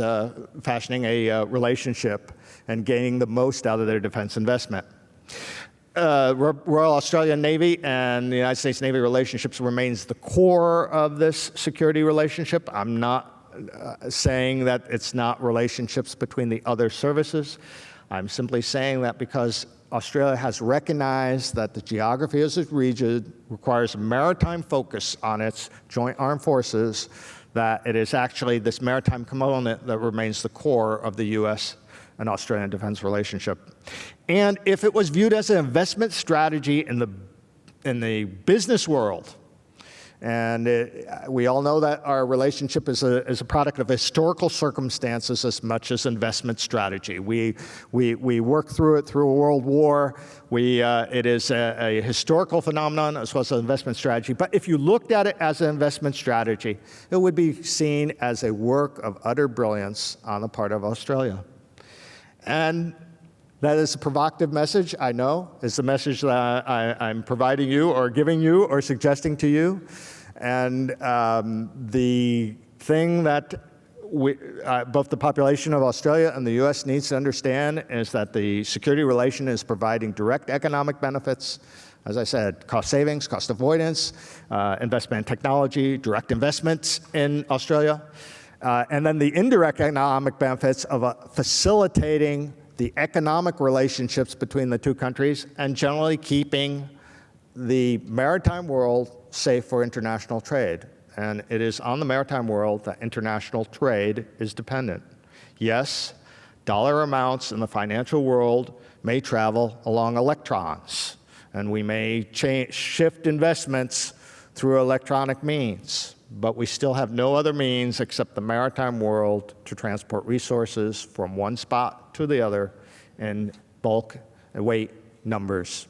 fashioning a relationship and gaining the most out of their defense investment. Royal Australian Navy and the United States Navy relationships remains the core of this security relationship. I'm not saying that it's not relationships between the other services. I'm simply saying that because Australia has recognized that the geography of its region requires a maritime focus on its joint armed forces, that it is actually this maritime component that remains the core of the U.S. and Australian defense relationship. And if it was viewed as an investment strategy in the business world, And we all know that our relationship is a product of historical circumstances as much as investment strategy. We work through it through a world war. It is a historical phenomenon as well as an investment strategy. But if you looked at it as an investment strategy, it would be seen as a work of utter brilliance on the part of Australia. And that is a provocative message, I know. It's a message that I'm providing you or giving you or suggesting to you. And the thing that both the population of Australia and the U.S. needs to understand is that the security relation is providing direct economic benefits. As I said, cost savings, cost avoidance, investment in technology, direct investments in Australia. And then the indirect economic benefits of facilitating the economic relationships between the two countries and generally keeping the maritime world safe for international trade. And it is on the maritime world that international trade is dependent. Yes, dollar amounts in the financial world may travel along electrons, and we may shift investments through electronic means, but we still have no other means except the maritime world to transport resources from one spot to the other in bulk and weight numbers.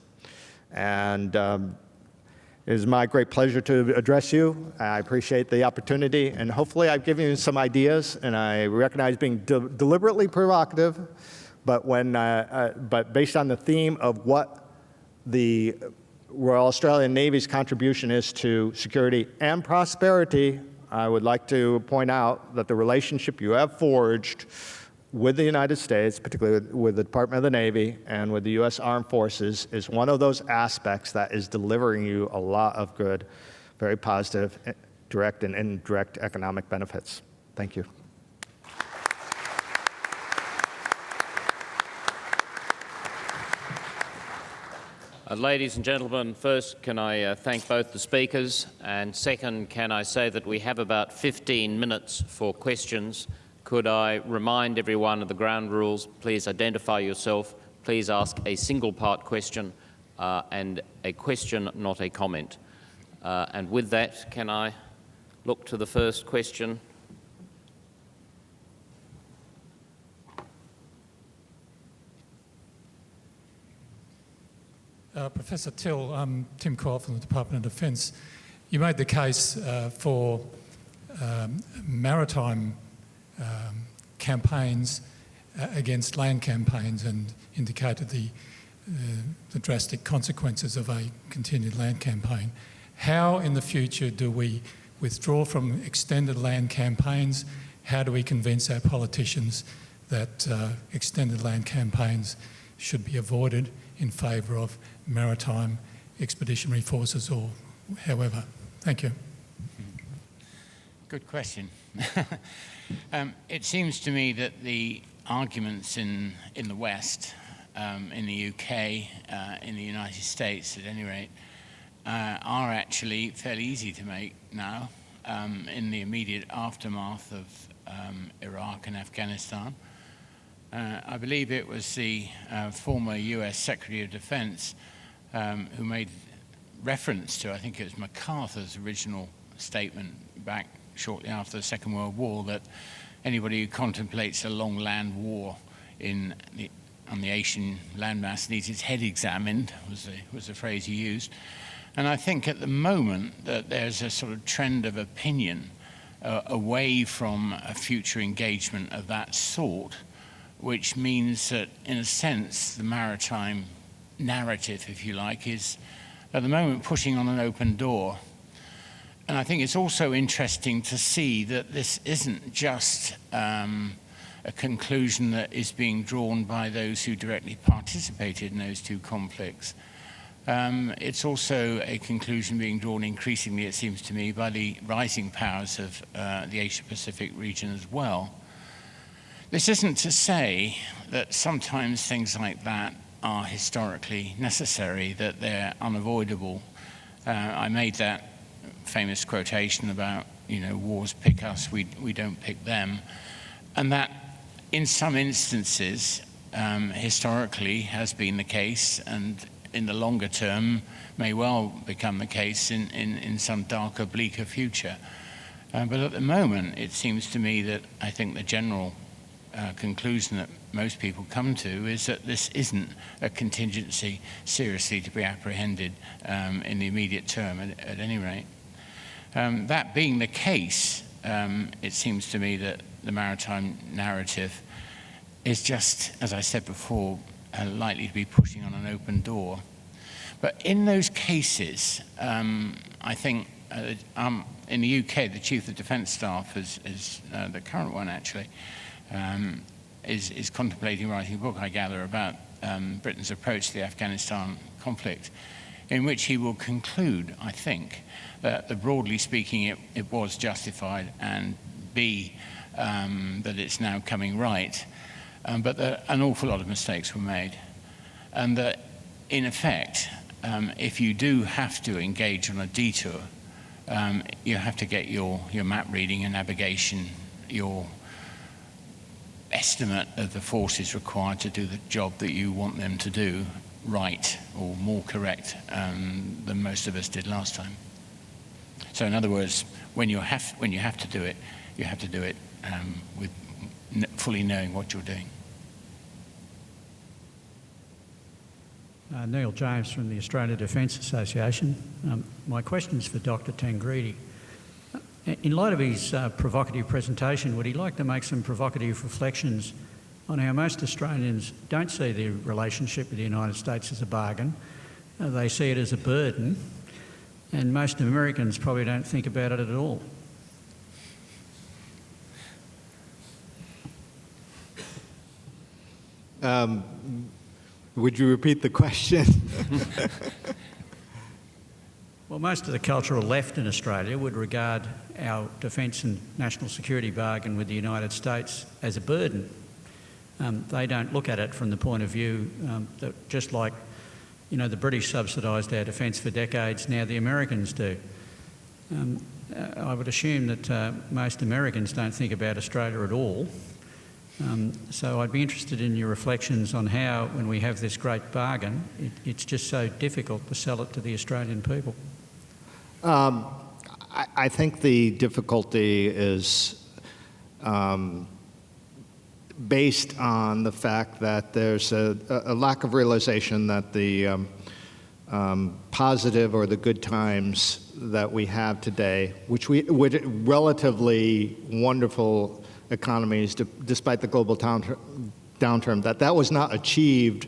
And it is my great pleasure to address you. I appreciate the opportunity, and hopefully I've given you some ideas, and I recognize being deliberately provocative, but based on the theme of what the Royal Australian Navy's contribution is to security and prosperity, I would like to point out that the relationship you have forged with the United States, particularly with the Department of the Navy and with the U.S. Armed Forces, is one of those aspects that is delivering you a lot of good, very positive, direct and indirect economic benefits. Thank you. Ladies and gentlemen, first, can I thank both the speakers, and second, can I say that we have about 15 minutes for questions. Could I remind everyone of the ground rules? Please identify yourself. Please ask a single-part question and a question, not a comment. And with that, can I look to the first question? Professor Till, I'm Tim Coyle from the Department of Defence. You made the case for maritime campaigns against land campaigns and indicated the drastic consequences of a continued land campaign. How in the future do we withdraw from extended land campaigns? How do we convince our politicians that extended land campaigns should be avoided in favour of maritime expeditionary forces or however? Thank you. Good question. It seems to me that the arguments in the West, in the UK, in the United States at any rate, are actually fairly easy to make now in the immediate aftermath of Iraq and Afghanistan. I believe it was the former US Secretary of Defense who made reference to, I think it was MacArthur's original statement back shortly after the Second World War, that anybody who contemplates a long land war on the Asian landmass needs its head examined, was the phrase he used. And I think at the moment that there's a sort of trend of opinion away from a future engagement of that sort, which means that, in a sense, the maritime narrative, if you like, is at the moment pushing on an open door. And I think it's also interesting to see that this isn't just a conclusion that is being drawn by those who directly participated in those two conflicts. It's also a conclusion being drawn increasingly, it seems to me, by the rising powers of the Asia-Pacific region as well. This isn't to say that sometimes things like that are historically necessary, that they're unavoidable. I made that famous quotation about, wars pick us, we don't pick them. And that in some instances, historically, has been the case, and in the longer term may well become the case in some darker, bleaker future. But at the moment, it seems to me that I think the general conclusion that most people come to is that this isn't a contingency seriously to be apprehended in the immediate term, at any rate. That being the case, it seems to me that the maritime narrative is just, as I said before, likely to be pushing on an open door. But in those cases, I think in the UK, the Chief of Defence Staff is the current one actually, is contemplating writing a book, I gather, about Britain's approach to the Afghanistan conflict, in which he will conclude, I think, that broadly speaking it was justified, and B, that it's now coming right, but that an awful lot of mistakes were made. And that, in effect, if you do have to engage on a detour, you have to get your map reading and navigation, your estimate of the forces required to do the job that you want them to do right, or more correct than most of us did last time. So in other words, when you have to do it, you have to do it with fully knowing what you're doing. Neil James from the Australian Defence Association. My question is for Dr. Tangredi. In light of his provocative presentation, would he like to make some provocative reflections on how most Australians don't see the relationship with the United States as a bargain? They see it as a burden, and most Americans probably don't think about it at all. Would you repeat the question? Well, most of the cultural left in Australia would regard our defence and national security bargain with the United States as a burden. They don't look at it from the point of view that just like, you know, the British subsidised our defence for decades, now the Americans do. I would assume that most Americans don't think about Australia at all. So I'd be interested in your reflections on how, when we have this great bargain, it's just so difficult to sell it to the Australian people. I think the difficulty is based on the fact that there's a lack of realization that the positive or the good times that we have today, which relatively wonderful economies, despite the global downturn, that was not achieved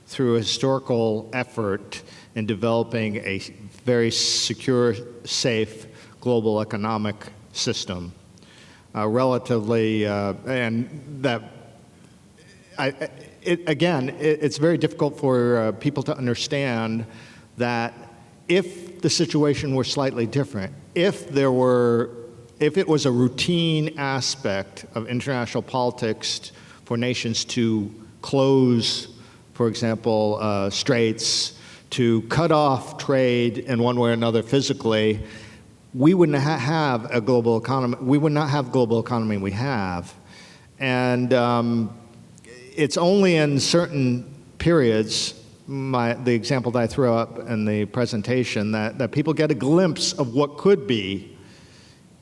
through a historical effort in developing a very secure, safe global economic system. And that, it's very difficult for people to understand that if the situation were slightly different, if it was a routine aspect of international politics for nations to close, for example, straits, to cut off trade in one way or another physically, we wouldn't have a global economy. We would not have the global economy we have. And it's only in certain periods, the example that I threw up in the presentation, that people get a glimpse of what could be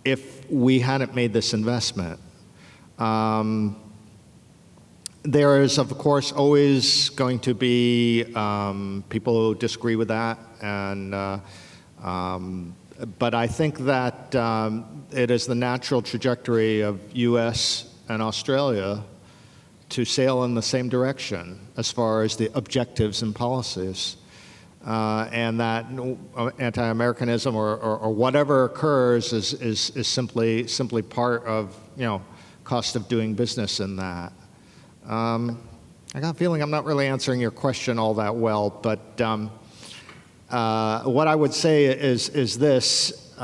if we hadn't made this investment. There is, of course, always going to be people who disagree with that, but I think that it is the natural trajectory of U.S. and Australia to sail in the same direction as far as the objectives and policies. And that anti-Americanism or whatever occurs is simply part of, cost of doing business in that. I got a feeling I'm not really answering your question all that well, but what I would say is this.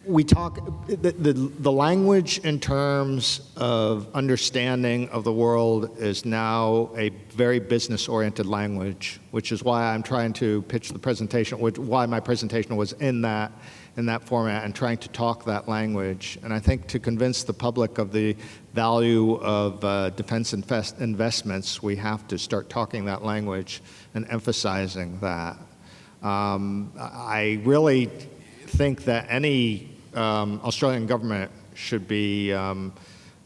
We talk, the language in terms of understanding of the world is now a very business-oriented language, which is why I'm trying to pitch the presentation, why my presentation was in that in that format and trying to talk that language. And I think to convince the public of the value of defense investments, we have to start talking that language and emphasizing that. I really think that any Australian government should be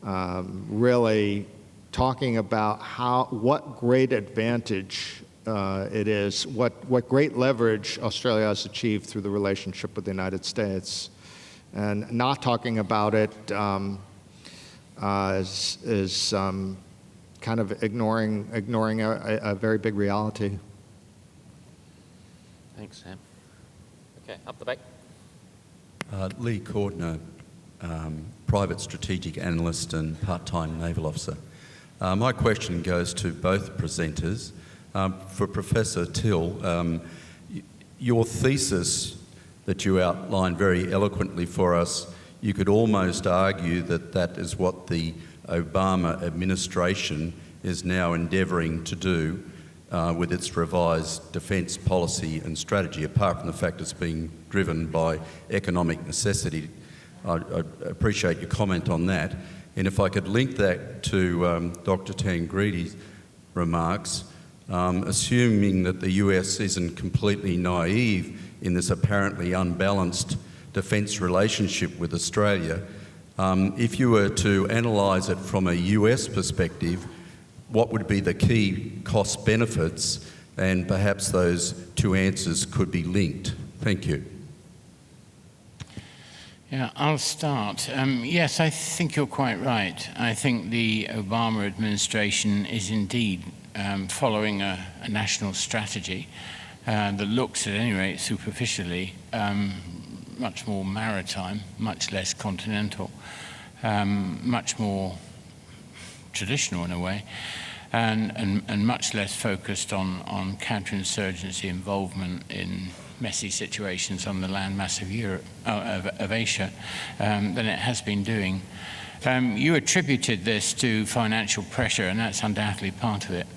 really talking about what great advantage it is, what great leverage Australia has achieved through the relationship with the United States, and not talking about it is kind of ignoring a very big reality. Thanks, Sam. Okay, up the back. Lee Cordner, private strategic analyst and part-time naval officer. My question goes to both presenters. For Professor Till, your thesis that you outlined very eloquently for us, you could almost argue that that is what the Obama administration is now endeavouring to do with its revised defence policy and strategy, apart from the fact it's being driven by economic necessity. I appreciate your comment on that. And if I could link that to Dr. Tangredi's remarks, assuming that the US isn't completely naive in this apparently unbalanced defence relationship with Australia, if you were to analyse it from a US perspective, what would be the key cost benefits? And perhaps those two answers could be linked. Thank you. Yeah, I'll start. Yes, I think you're quite right. I think the Obama administration is indeed following a national strategy that looks, at any rate, superficially, much more maritime, much less continental, much more traditional in a way, and much less focused on counterinsurgency involvement in messy situations on the landmass of Europe, of Asia, than it has been doing. You attributed this to financial pressure, and that's undoubtedly part of it.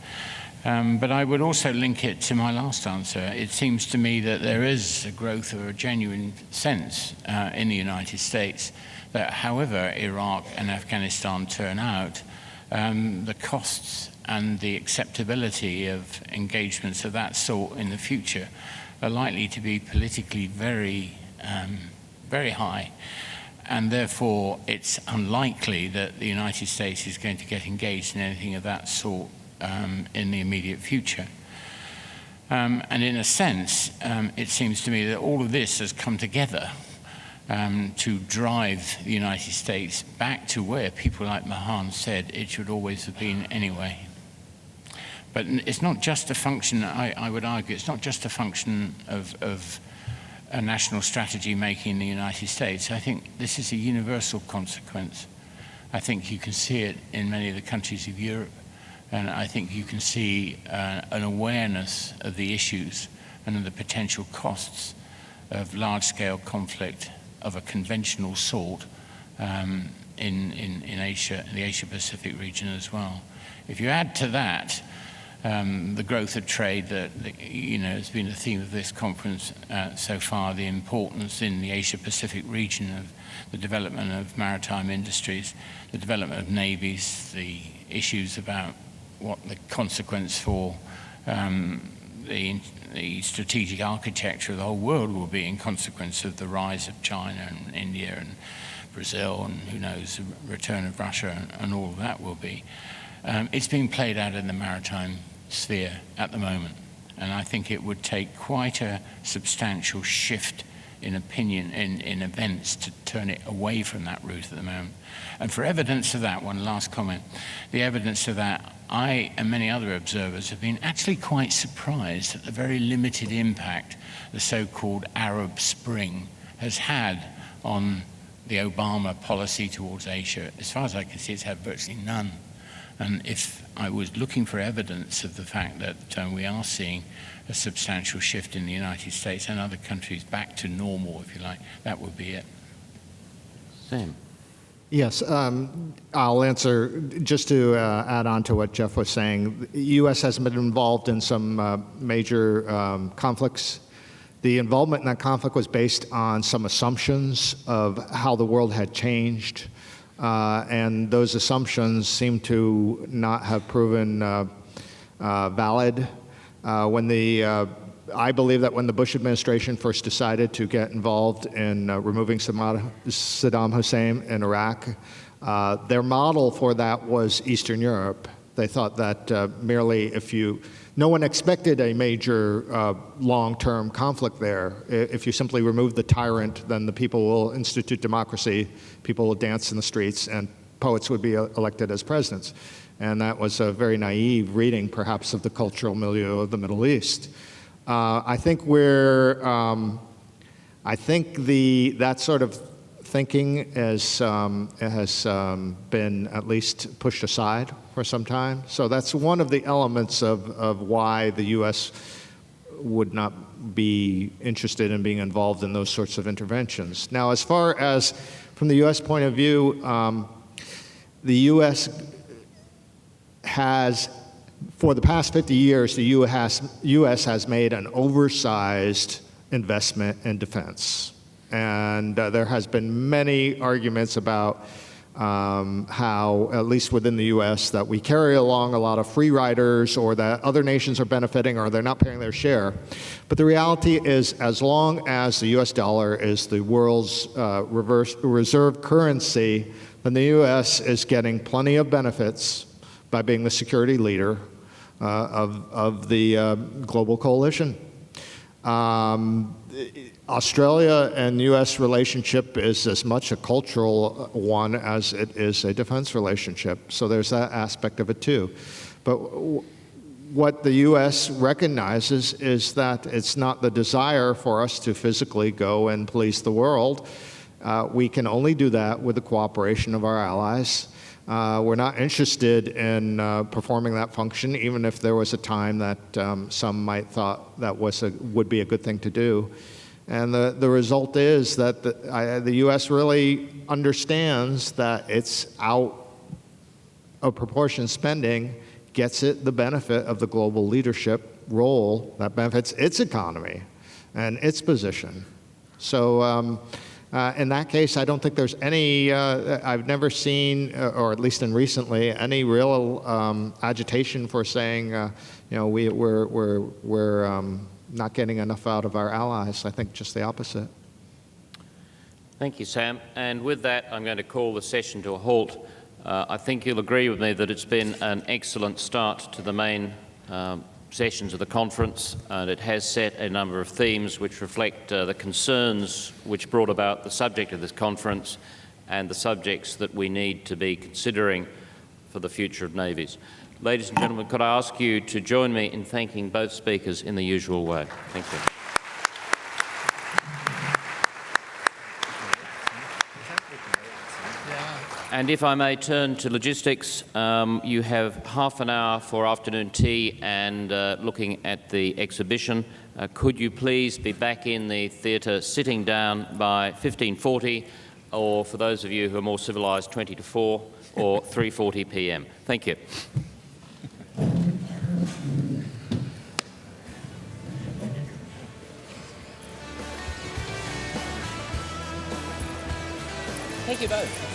But I would also link it to my last answer. It seems to me that there is a growth or a genuine sense in the United States that however Iraq and Afghanistan turn out, the costs and the acceptability of engagements of that sort in the future are likely to be politically very, very high. And therefore, it's unlikely that the United States is going to get engaged in anything of that sort in the immediate future. And in a sense, it seems to me that all of this has come together to drive the United States back to where people like Mahan said it should always have been anyway. But it's not just a function, I would argue, it's not just a function of a national strategy making in the United States. I think this is a universal consequence. I think you can see it in many of the countries of Europe, and I think you can see an awareness of the issues and of the potential costs of large-scale conflict of a conventional sort in Asia, the Asia-Pacific region as well. If you add to that the growth of trade that has been the theme of this conference so far, the importance in the Asia-Pacific region of the development of maritime industries, the development of navies, the issues about what the consequence for the strategic architecture of the whole world will be in consequence of the rise of China and India and Brazil and who knows, the return of Russia and all of that will be. It's being played out in the maritime sphere at the moment, and I think it would take quite a substantial shift in opinion in events to turn it away from that route at the moment. And for evidence of that, one last comment, the evidence of that, I and many other observers have been actually quite surprised at the very limited impact the so-called Arab Spring has had on the Obama policy towards Asia. As far as I can see, it's had virtually none. And if I was looking for evidence of the fact that we are seeing a substantial shift in the United States and other countries back to normal, if you like, that would be it. Sam. Yes, I'll answer, just to add on to what Jeff was saying. The U.S. has been involved in some major conflicts The involvement in that conflict was based on some assumptions of how the world had changed, and those assumptions seem to not have proven valid. I believe that when the Bush administration first decided to get involved in removing Saddam Hussein in Iraq, their model for that was Eastern Europe. They thought that merely no one expected a major long-term conflict there. If you simply remove the tyrant, then the people will institute democracy, people will dance in the streets, and poets would be elected as presidents. And that was a very naive reading, perhaps, of the cultural milieu of the Middle East. I think that sort of thinking has been at least pushed aside for some time. So that's one of the elements of why the U.S. would not be interested in being involved in those sorts of interventions. Now, as far as from the U.S. point of view, the U.S. has, for the past 50 years, the U.S. has made an oversized investment in defense. And there has been many arguments about how, at least within the U.S., that we carry along a lot of free riders, or that other nations are benefiting, or they're not paying their share. But the reality is, as long as the U.S. dollar is the world's reserve currency, then the U.S. is getting plenty of benefits by being the security leader of the global coalition. Australia and U.S. relationship is as much a cultural one as it is a defense relationship. So there's that aspect of it too. But what the U.S. recognizes is that it's not the desire for us to physically go and police the world. We can only do that with the cooperation of our allies. We're not interested in performing that function, even if there was a time that some might thought that would be a good thing to do. And the result is that the U.S. really understands that its out of proportion spending gets it the benefit of the global leadership role that benefits its economy and its position. So in that case, I don't think there's any, I've never seen, or at least in recently, any real agitation for saying, we're not getting enough out of our allies. I think just the opposite. Thank you, Sam. And with that, I'm going to call the session to a halt. I think you'll agree with me that it's been an excellent start to the main sessions of the conference, and it has set a number of themes which reflect the concerns which brought about the subject of this conference and the subjects that we need to be considering for the future of navies. Ladies and gentlemen, could I ask you to join me in thanking both speakers in the usual way? Thank you. And if I may turn to logistics, you have half an hour for afternoon tea and looking at the exhibition. Could you please be back in the theatre sitting down by 15:40, or for those of you who are more civilised, 20 to 4 or 3:40 p.m. Thank you. Thank you both.